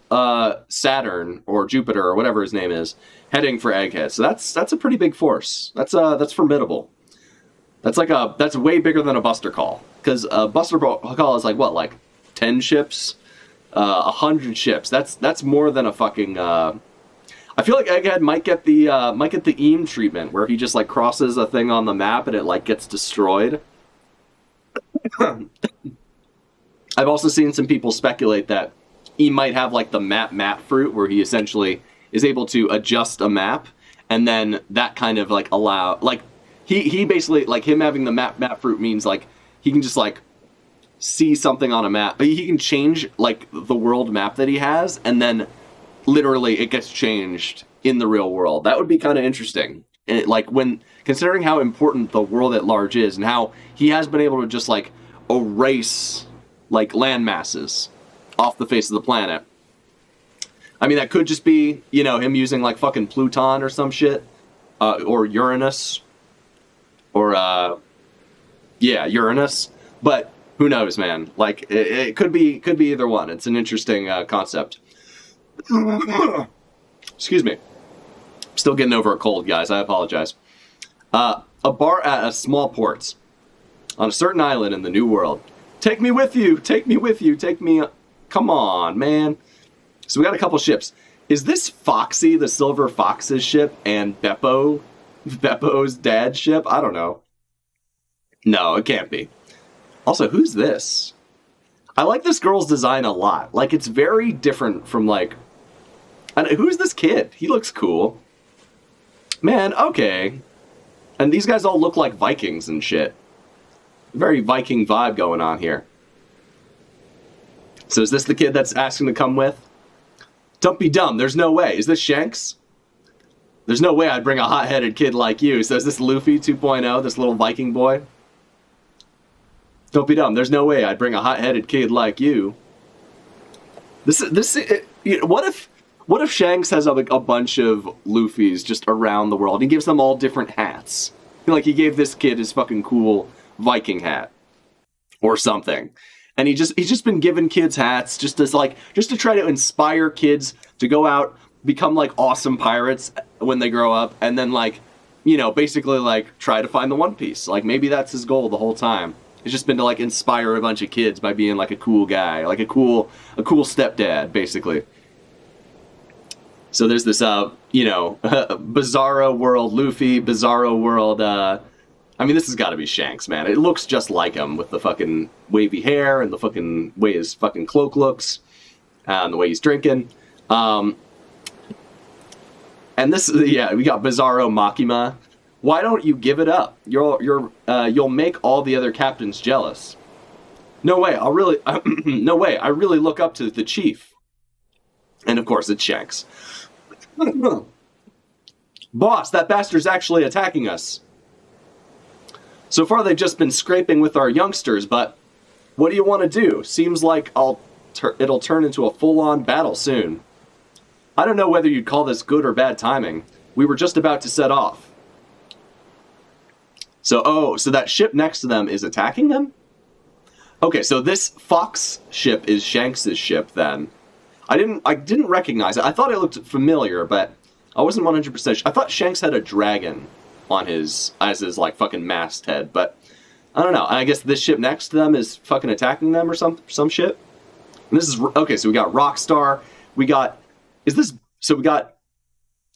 Saturn or Jupiter or whatever his name is heading for Egghead. So that's a pretty big force. That's formidable. That's way bigger than a Buster Call, because a Buster Call is like 10 ships, 100 ships. That's more than a fucking. I feel like Egghead might get the Eam treatment, where he just like crosses a thing on the map and it like gets destroyed. I've also seen some people speculate that he might have like the map fruit, where he essentially is able to adjust a map, and then that kind of like he basically, like, him having the map fruit means like he can just like see something on a map, but he can change like the world map that he has, and then literally it gets changed in the real world. That would be kind of interesting. And like, when considering how important the world at large is, and how he has been able to just like erase like land masses off the face of the planet. I mean, that could just be, you know, him using like fucking Pluton or some shit, or Uranus, or Uranus. But who knows, man? Like, it could be either one. It's an interesting concept. Excuse me. Still getting over a cold, guys. I apologize. A bar at a small port on a certain island in the New World. Take me with you. Take me with you. Take me. Come on, man. So we got a couple ships. Is this Foxy, the Silver Fox's ship, and Beppo's dad's ship? I don't know. No, it can't be. Also, who's this? I like this girl's design a lot. Like, it's very different from, like... who's this kid? He looks cool. Man, okay. And these guys all look like Vikings and shit. Very Viking vibe going on here. So is this the kid that's asking to come with? Don't be dumb. There's no way. Is this Shanks? There's no way I'd bring a hot-headed kid like you. So is this Luffy 2.0, this little Viking boy? Don't be dumb. There's no way I'd bring a hot-headed kid like you. What if Shanks has a bunch of Luffys just around the world? He gives them all different hats. Like, he gave this kid his fucking cool Viking hat or something. And he's just been giving kids hats just to try to inspire kids to go out, become like awesome pirates when they grow up, and then like, you know, basically like try to find the One Piece. Like, maybe that's his goal the whole time. It's just been to like inspire a bunch of kids by being like a cool guy, like a cool stepdad, basically. So there's this Bizarro World Luffy, Bizarro World I mean, this has got to be Shanks, man. It looks just like him, with the fucking wavy hair and the fucking way his fucking cloak looks, and the way he's drinking. And this, we got Bizarro Makima. Why don't you give it up? You'll make all the other captains jealous. No way. No way. I really look up to the chief. And of course, it's Shanks. Boss, that bastard's actually attacking us. So far, they've just been scraping with our youngsters, but what do you want to do? Seems like it'll turn into a full-on battle soon. I don't know whether you'd call this good or bad timing. We were just about to set off. So that ship next to them is attacking them? Okay, so this Fox ship is Shanks' ship, then. I didn't recognize it. I thought it looked familiar, but I wasn't 100% sure. I thought Shanks had a dragon on his like fucking masthead, but I don't know. I guess this ship next to them is fucking attacking them or some shit. And this is okay. So we got Rockstar.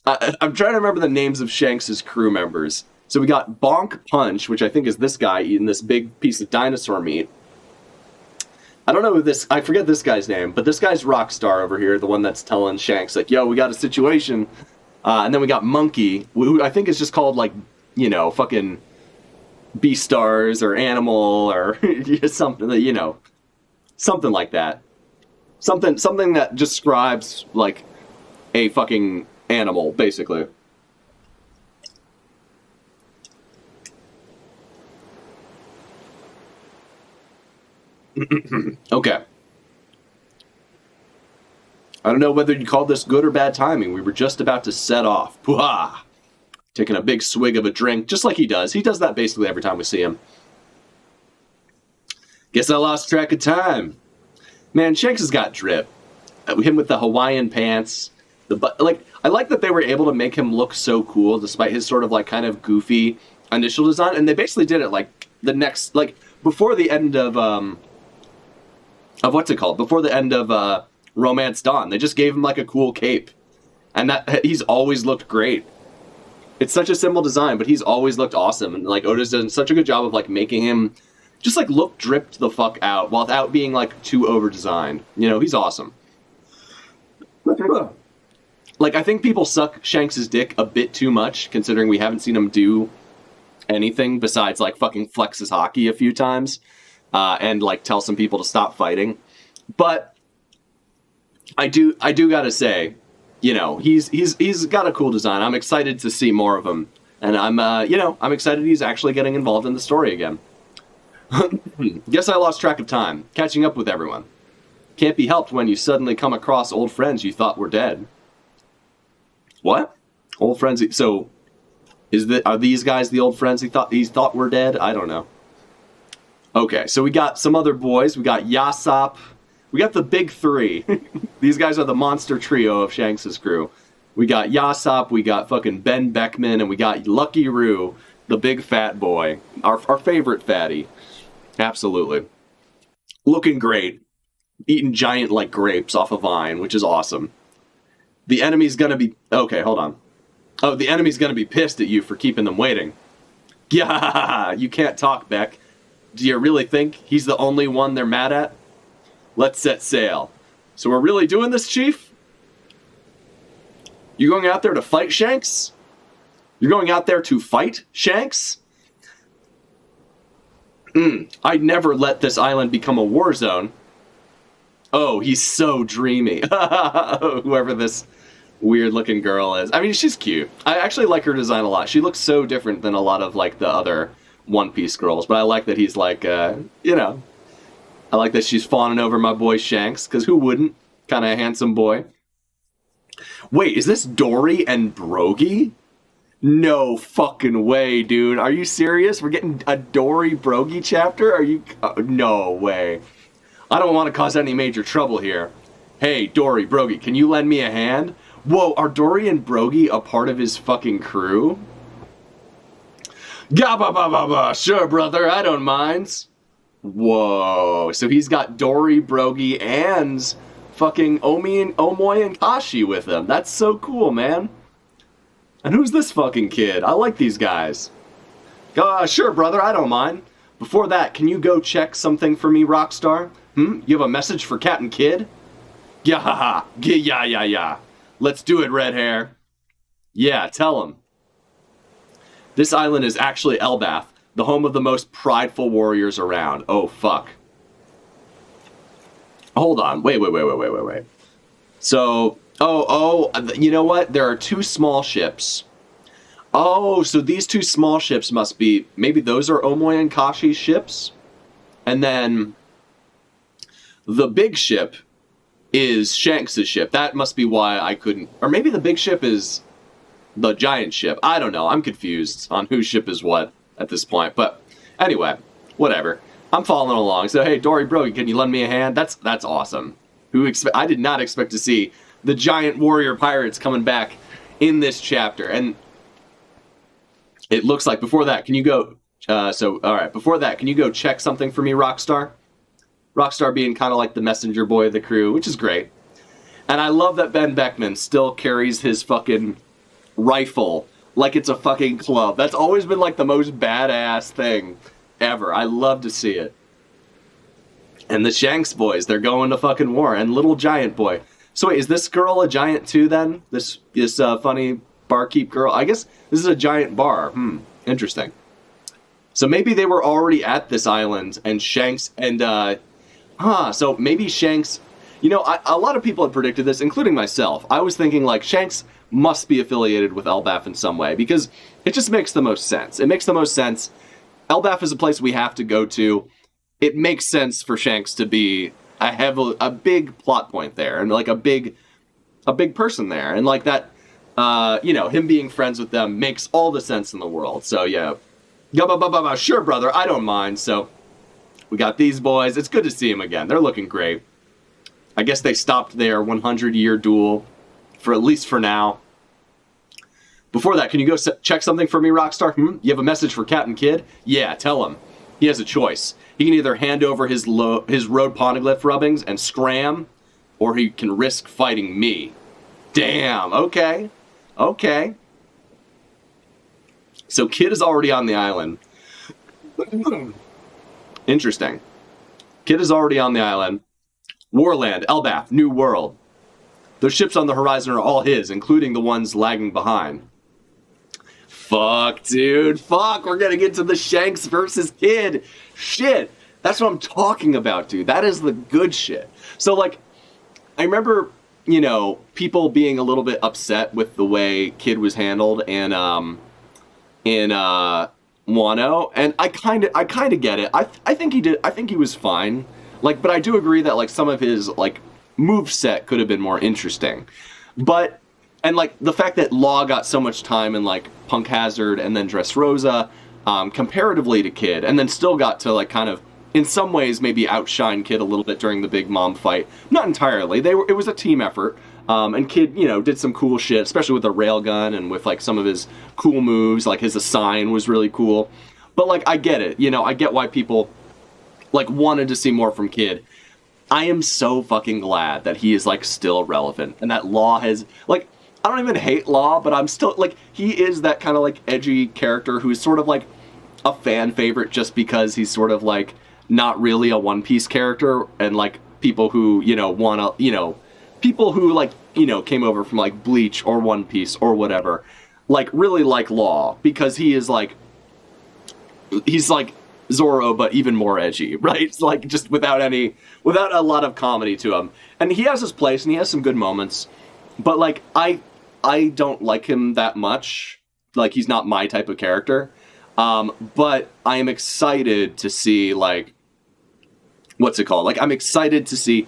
I'm trying to remember the names of Shanks' crew members. So we got Bonk Punch, which I think is this guy eating this big piece of dinosaur meat. I don't know who this. I forget this guy's name, but this guy's Rockstar over here, the one that's telling Shanks like, "Yo, we got a situation." And then we got Monkey, who I think is just called, like, you know, fucking Beastars or Animal or something, you know, something like that. Something that describes, like, a fucking animal, basically. Okay. I don't know whether you call this good or bad timing. We were just about to set off. Pwah! Taking a big swig of a drink, just like he does. He does that basically every time we see him. Guess I lost track of time. Man, Shanks has got drip. Him with the Hawaiian pants. I like that they were able to make him look so cool despite his sort of like kind of goofy initial design, and they basically did it like the next, like before the end of what's it called? Before the end of Romance Dawn. They just gave him like a cool cape. And that he's always looked great. It's such a simple design, but he's always looked awesome. And like Oda's done such a good job of like making him just like look dripped the fuck out without being like too over designed. You know, he's awesome. Like, I think people suck Shanks' dick a bit too much, considering we haven't seen him do anything besides like fucking flex his hockey a few times, and like tell some people to stop fighting. But I do gotta say, you know, he's got a cool design. I'm excited to see more of him, and I'm excited he's actually getting involved in the story again. Guess I lost track of time, catching up with everyone. Can't be helped when you suddenly come across old friends you thought were dead. What? Old friends? So, are these guys the old friends he thought were dead? I don't know. Okay, so we got some other boys. We got Yasopp. We got the big three. These guys are the monster trio of Shanks' crew. We got Yasopp, we got fucking Ben Beckman, and we got Lucky Roo, the big fat boy. Our favorite fatty. Absolutely. Looking great. Eating giant, like, grapes off a vine, which is awesome. The enemy's gonna be... Okay, hold on. Oh, the enemy's gonna be pissed at you for keeping them waiting. Yeah, you can't talk, Beck. Do you really think he's the only one they're mad at? Let's set sail. So we're really doing this, Chief? You going out there to fight, Shanks? You're going out there to fight, Shanks? I'd never let this island become a war zone. Oh, he's so dreamy. Whoever this weird-looking girl is. I mean, she's cute. I actually like her design a lot. She looks so different than a lot of, like, the other One Piece girls. But I like that he's, like, you know... I like that she's fawning over my boy Shanks, because who wouldn't? Kind of a handsome boy. Wait, is this Dory and Brogy? No fucking way, dude. Are you serious? We're getting a Dory Brogy chapter? Are you... no way. I don't want to cause any major trouble here. Hey, Dory, Brogy, can you lend me a hand? Whoa, are Dory and Brogy a part of his fucking crew? Gah-ba-ba-ba-ba, sure, brother, I don't mind. Whoa, so he's got Dory, Brogy, and fucking Omoy and Kashi with him. That's so cool, man. And who's this fucking kid? I like these guys. Sure, brother, I don't mind. Before that, can you go check something for me, Rockstar? You have a message for Captain Kidd? Yeah, yeah. Let's do it, red hair. Yeah, tell him. This island is actually Elbaf, the home of the most prideful warriors around. Oh, fuck. Hold on. Wait. So, you know what? There are two small ships. Oh, so these two small ships must be... Maybe those are Omoy and Kashi's ships? And then... the big ship is Shanks' ship. That must be why I couldn't... Or maybe the big ship is the giant ship. I don't know. I'm confused on whose ship is what at this point. But anyway, whatever. I'm following along. So, hey, Dory Brogy, can you lend me a hand? That's awesome. I did not expect to see the giant warrior pirates coming back in this chapter. And it looks like before that, can you go... alright, before that, can you go check something for me, Rockstar? Rockstar being kind of like the messenger boy of the crew, which is great. And I love that Ben Beckman still carries his fucking rifle like it's a fucking club. That's always been like the most badass thing ever. I love to see it. And the Shanks boys, they're going to fucking war. And little giant boy. So wait, is this girl a giant too then? This funny barkeep girl? I guess this is a giant bar. Interesting. So maybe they were already at this island and Shanks and... so maybe Shanks... You know, a lot of people had predicted this, including myself. I was thinking, like, Shanks must be affiliated with Elbaf in some way, because it just makes the most sense. It makes the most sense. Elbaf is a place we have to go to. It makes sense for Shanks to be a big plot point there, and, like, a big person there. And, like, that, you know, him being friends with them makes all the sense in the world. So, yeah. Sure, brother, I don't mind. So, we got these boys. It's good to see them again. They're looking great. I guess they stopped their 100-year duel, for at least for now. Before that, can you go check something for me, Rockstar? You have a message for Captain Kidd? Yeah, tell him. He has a choice. He can either hand over his road poneglyph rubbings and scram, or he can risk fighting me. Damn, okay. Okay. So Kidd is already on the island. Interesting. Kidd is already on the island. Warland, Elbaf, New World. Those ships on the horizon are all his, including the ones lagging behind. Fuck, dude. Fuck, we're gonna get to the Shanks versus Kidd. Shit. That's what I'm talking about, dude. That is the good shit. So, like, I remember, you know, people being a little bit upset with the way Kidd was handled in Wano, and I kind of get it. I think he was fine. Like, but I do agree that, like, some of his, like, moveset could have been more interesting. But, and, like, the fact that Law got so much time in, like, Punk Hazard and then Dressrosa, comparatively to Kidd, and then still got to, like, kind of, in some ways, maybe outshine Kidd a little bit during the Big Mom fight. Not entirely. It was a team effort. And Kidd, you know, did some cool shit, especially with the railgun and with, like, some of his cool moves. Like, his assign was really cool. But, like, I get it. You know, I get why people, like, wanted to see more from Kidd. I am so fucking glad that he is, like, still relevant. And that Law has, like, I don't even hate Law, but I'm still, like, he is that kind of, like, edgy character who's sort of, like, a fan favorite just because he's sort of, like, not really a One Piece character. And, like, people who, you know, want to, you know, people who, like, you know, came over from, like, Bleach or One Piece or whatever, like, really like Law, because he is, like, he's, like, Zoro, but even more edgy, right? It's like, just without a lot of comedy to him. And he has his place, and he has some good moments, but, like, I don't like him that much. Like, he's not my type of character. But I am excited to see, like, what's it called? Like, I'm excited to see,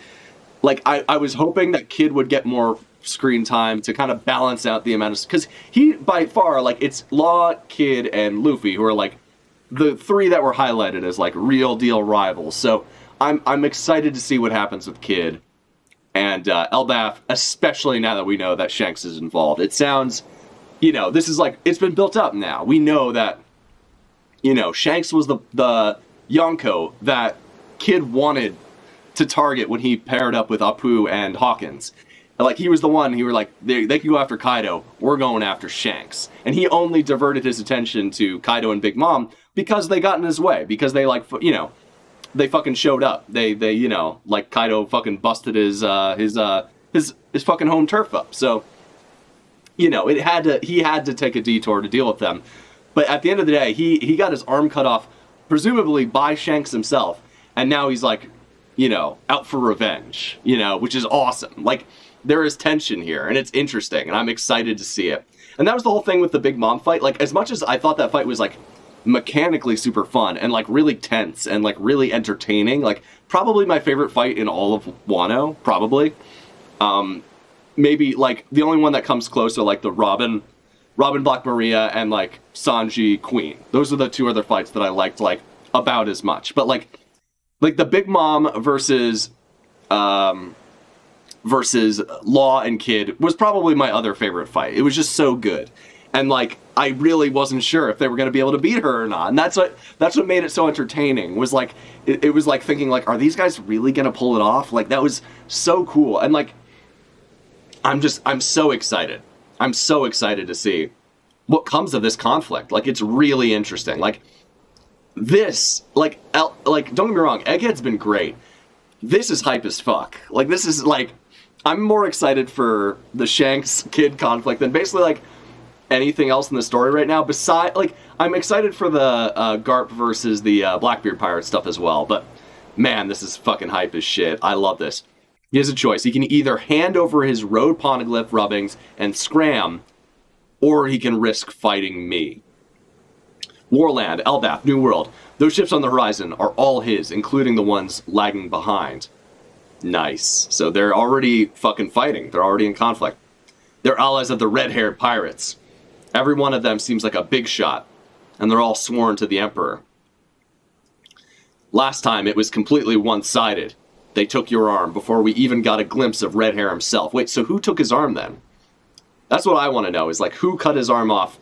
like, I was hoping that Kidd would get more screen time to kind of balance out the amount of, because he, by far, like, it's Law, Kidd, and Luffy who are, like, the three that were highlighted as, like, real deal rivals. So I'm excited to see what happens with Kidd and Elbaf, especially now that we know that Shanks is involved. It sounds, you know, this is like, it's been built up now. We know that, you know, Shanks was the Yonko that Kidd wanted to target when he paired up with Apu and Hawkins. Like, he was the one who were like, they can go after Kaido, we're going after Shanks. And he only diverted his attention to Kaido and Big Mom because they got in his way, because they, like, you know, they fucking showed up. They you know, like, Kaido fucking busted his fucking home turf up. So, you know, he had to take a detour to deal with them. But at the end of the day, he got his arm cut off, presumably by Shanks himself, and now he's, like, you know, out for revenge, you know, which is awesome. Like, there is tension here, and it's interesting, and I'm excited to see it. And that was the whole thing with the Big Mom fight. Like, as much as I thought that fight was, like, mechanically super fun, and, like, really tense, and, like, really entertaining, like, probably my favorite fight in all of Wano, probably. Maybe, like, the only one that comes close are, like, the Robin Black Maria, and, like, Sanji Queen. Those are the two other fights that I liked, like, about as much. But, like the Big Mom versus Law and Kidd was probably my other favorite fight. It was just so good. And, like, I really wasn't sure if they were going to be able to beat her or not. And that's what made it so entertaining, was, like, it was, like, thinking, like, are these guys really going to pull it off? Like, that was so cool. And, like, I'm so excited. I'm so excited to see what comes of this conflict. Like, it's really interesting. Like, this, like, don't get me wrong, Egghead's been great. This is hype as fuck. Like, this is, like, I'm more excited for the Shanks Kidd conflict than basically, like, anything else in the story right now. Besides, like, I'm excited for the Garp versus the Blackbeard pirate stuff as well. But, man, this is fucking hype as shit. I love this. He has a choice. He can either hand over his road poneglyph rubbings and scram, or he can risk fighting me. Warland, Elbaf, New World. Those ships on the horizon are all his, including the ones lagging behind. Nice. So they're already fucking fighting. They're already in conflict. They're allies of the red-haired pirates. Every one of them seems like a big shot, and they're all sworn to the Emperor. Last time, it was completely one-sided. They took your arm before we even got a glimpse of Red Hair himself. Wait, so who took his arm then? That's what I want to know, is like, who cut his arm off?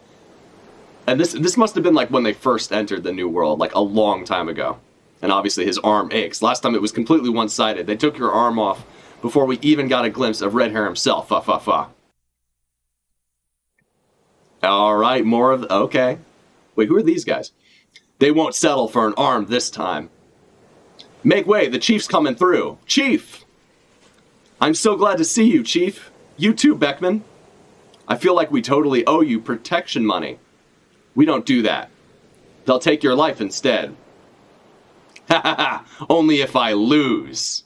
And this must have been like when they first entered the New World, like a long time ago. And obviously his arm aches. Last time it was completely one-sided. They took your arm off before we even got a glimpse of Red Hair himself. Fa fa fa. Alright, more of... Okay. Wait, who are these guys? They won't settle for an arm this time. Make way, the Chief's coming through. Chief! I'm so glad to see you, Chief. You too, Beckman. I feel like we totally owe you protection money. We don't do that. They'll take your life instead. Ha ha ha! Only if I lose.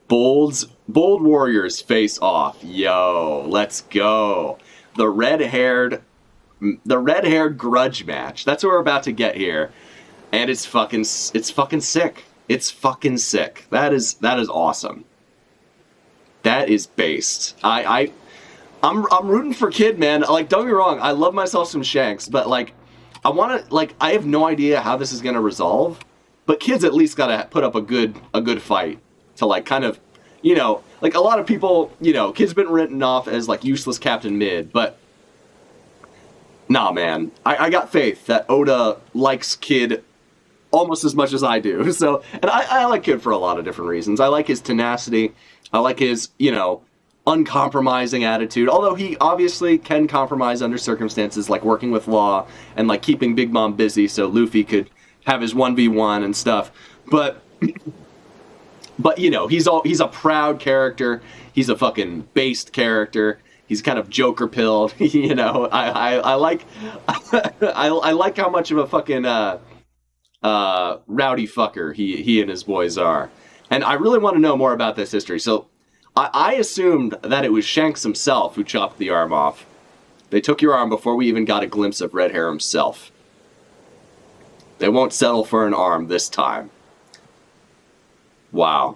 Bold warriors face off. Yo, let's go. The red-haired grudge match. That's what we're about to get here. And it's fucking sick. It's fucking sick. That is awesome. That is based. I'm rooting for Kid, man. Like, don't get me wrong, I love myself some Shanks, but like, I have no idea how this is gonna resolve. But Kid's at least gotta put up a good fight to like kind of, you know, like a lot of people, you know, Kid's been written off as like useless Captain Mid, but nah, man, I got faith that Oda likes Kid almost as much as I do. So, and I like Kid for a lot of different reasons. I like his tenacity. I like his, you know, uncompromising attitude, although he obviously can compromise under circumstances like working with Law and like keeping Big Mom busy so Luffy could have his 1v1 and stuff. But you know, he's a proud character. He's a fucking based character. He's kind of Joker pilled. You know, I like I like how much of a fucking rowdy fucker he and his boys are. And I really want to know more about this history. So I assumed that it was Shanks himself who chopped the arm off. They took your arm before we even got a glimpse of Red Hair himself. They won't settle for an arm this time. Wow.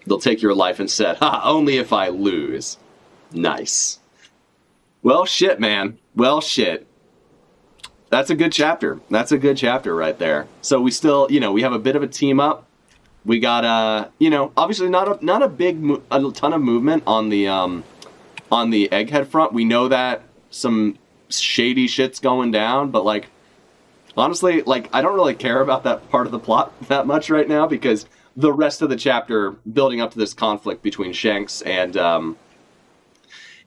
They'll take your life instead. Ha, only if I lose. Nice. Well, shit, man. Well, shit. That's a good chapter. That's a good chapter right there. So we still, you know, we have a bit of a team up. We got you know, obviously not a ton of movement on the Egghead front. We know that some shady shit's going down, but like honestly, like I don't really care about that part of the plot that much right now because the rest of the chapter building up to this conflict between Shanks and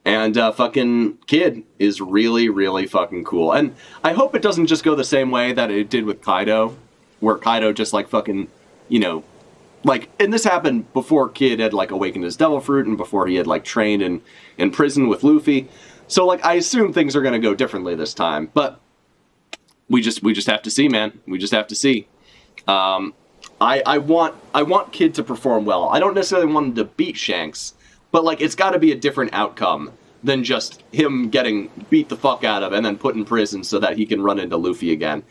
fucking Kid is really, really fucking cool. And I hope it doesn't just go the same way that it did with Kaido, where Kaido just like fucking, you know, like, and this happened before Kid had like awakened his devil fruit and before he had like trained in prison with Luffy. So like I assume things are gonna go differently this time, but we just have to see, man. We just have to see. I want Kid to perform well. I don't necessarily want him to beat Shanks, but like it's got to be a different outcome than just him getting beat the fuck out of and then put in prison so that he can run into Luffy again.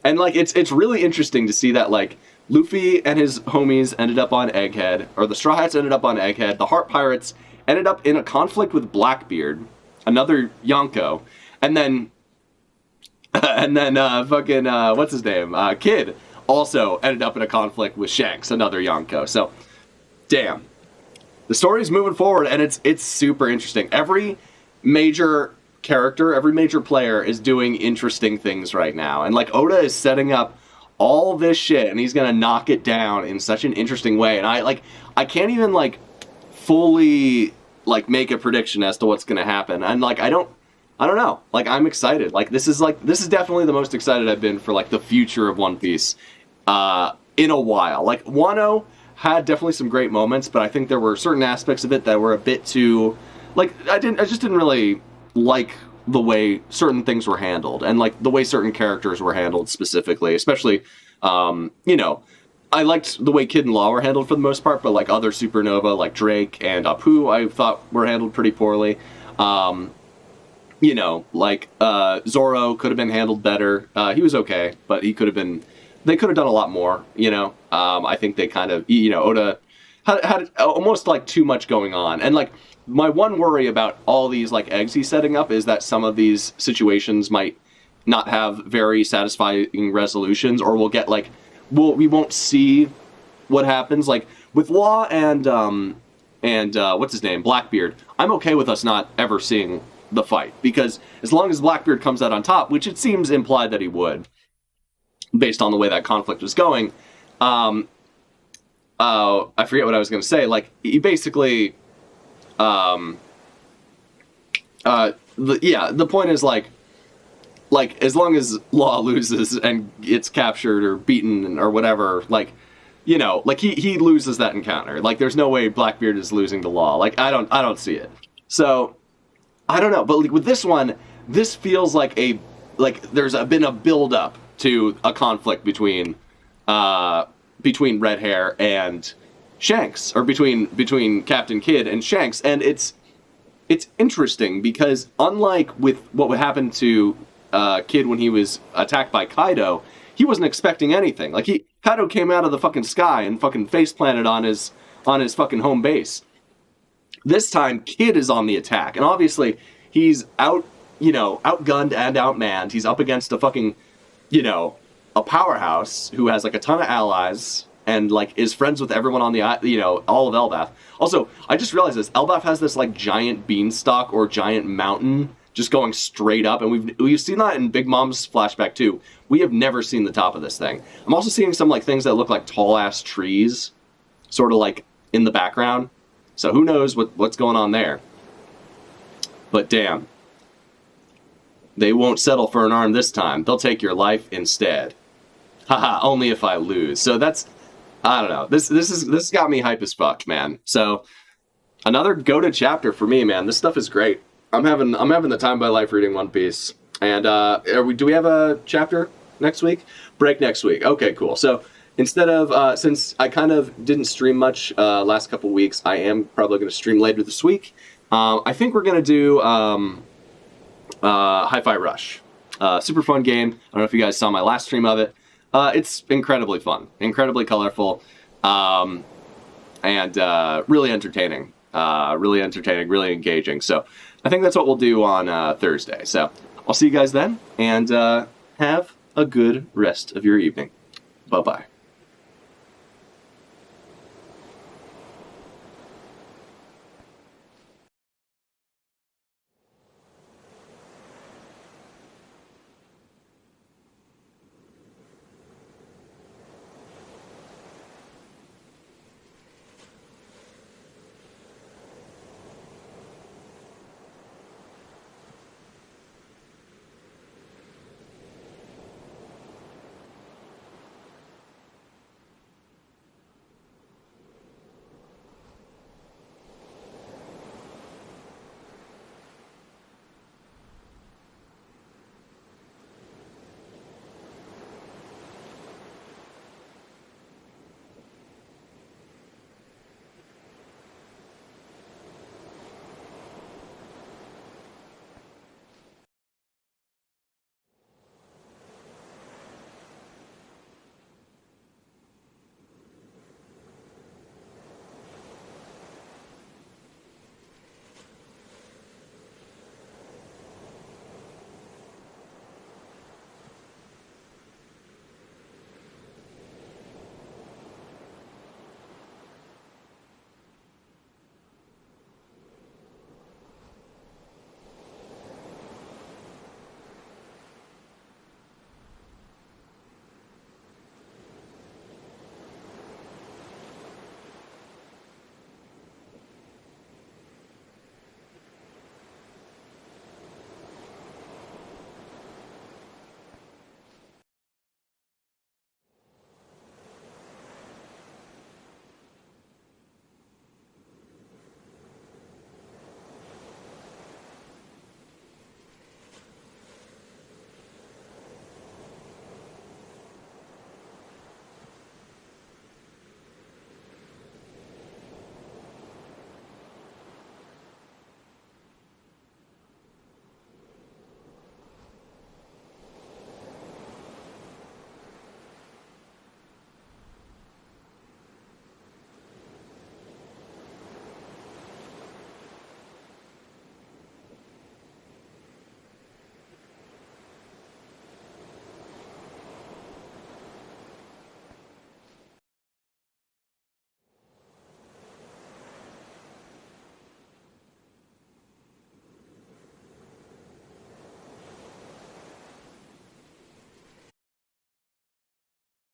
And like it's really interesting to see that like Luffy and his homies ended up on Egghead, or the Strawhats ended up on Egghead. The Heart Pirates ended up in a conflict with Blackbeard, another Yonko, and then fucking what's his name? Kid also ended up in a conflict with Shanks, another Yonko. So, damn, the story's moving forward, and it's super interesting. Every major character, every major player is doing interesting things right now, and like Oda is setting up all this shit, and he's gonna knock it down in such an interesting way. And I can't even like fully like make a prediction as to what's gonna happen. And like I don't know. Like I'm excited. Like this is definitely the most excited I've been for like the future of One Piece in a while. Like Wano had definitely some great moments, but I think there were certain aspects of it that were a bit too like I just didn't really like the way certain things were handled and like the way certain characters were handled specifically, especially you know, I liked the way Kid and Law were handled for the most part, but like other Supernova, like Drake and Apu, I thought were handled pretty poorly. You know, like Zoro could have been handled better. He was okay, but he could have been. They could have done a lot more. You know, I think they kind of, you know, Oda had almost like too much going on, and like my one worry about all these like eggs he's setting up is that some of these situations might not have very satisfying resolutions, or we'll get like we won't see what happens. Like with Law and what's his name, Blackbeard, I'm okay with us not ever seeing the fight, because as long as Blackbeard comes out on top, which it seems implied that he would, based on the way that conflict was going, I forget what I was going to say. Like he basically, the point is like as long as Law loses and gets captured or beaten or whatever, like, you know, like he loses that encounter. Like there's no way Blackbeard is losing to Law. Like I don't see it. So I don't know, but like, with this one, this feels like there's been a build up to a conflict between Red Hair and Shanks, or between Captain Kidd and Shanks, and it's interesting because unlike with what would happen to Kidd when he was attacked by Kaido, he wasn't expecting anything. Like Kaido came out of the fucking sky and fucking face planted on his fucking home base. This time, Kidd is on the attack, and obviously he's outgunned and outmanned. He's up against a fucking, you know, a powerhouse who has like a ton of allies and like is friends with everyone on the, you know, all of Elbaf. Also, I just realized this: Elbaf has this like giant beanstalk or giant mountain just going straight up, and we've seen that in Big Mom's flashback too. We have never seen the top of this thing. I'm also seeing some like things that look like tall ass trees, sort of like in the background. So who knows what's going on there. But damn. They won't settle for an arm this time. They'll take your life instead. Haha, only if I lose. So that's, I don't know. This got me hype as fuck, man. So another go-to chapter for me, man. This stuff is great. I'm having the time of my life reading One Piece. And do we have a chapter next week? Break next week. Okay, cool. So instead of, since I kind of didn't stream much last couple weeks, I am probably going to stream later this week. I think we're going to do Hi-Fi Rush. Super fun game. I don't know if you guys saw my last stream of it. It's incredibly fun, incredibly colorful, and really entertaining. Really engaging. So I think that's what we'll do on Thursday. So I'll see you guys then, and have a good rest of your evening. Bye-bye.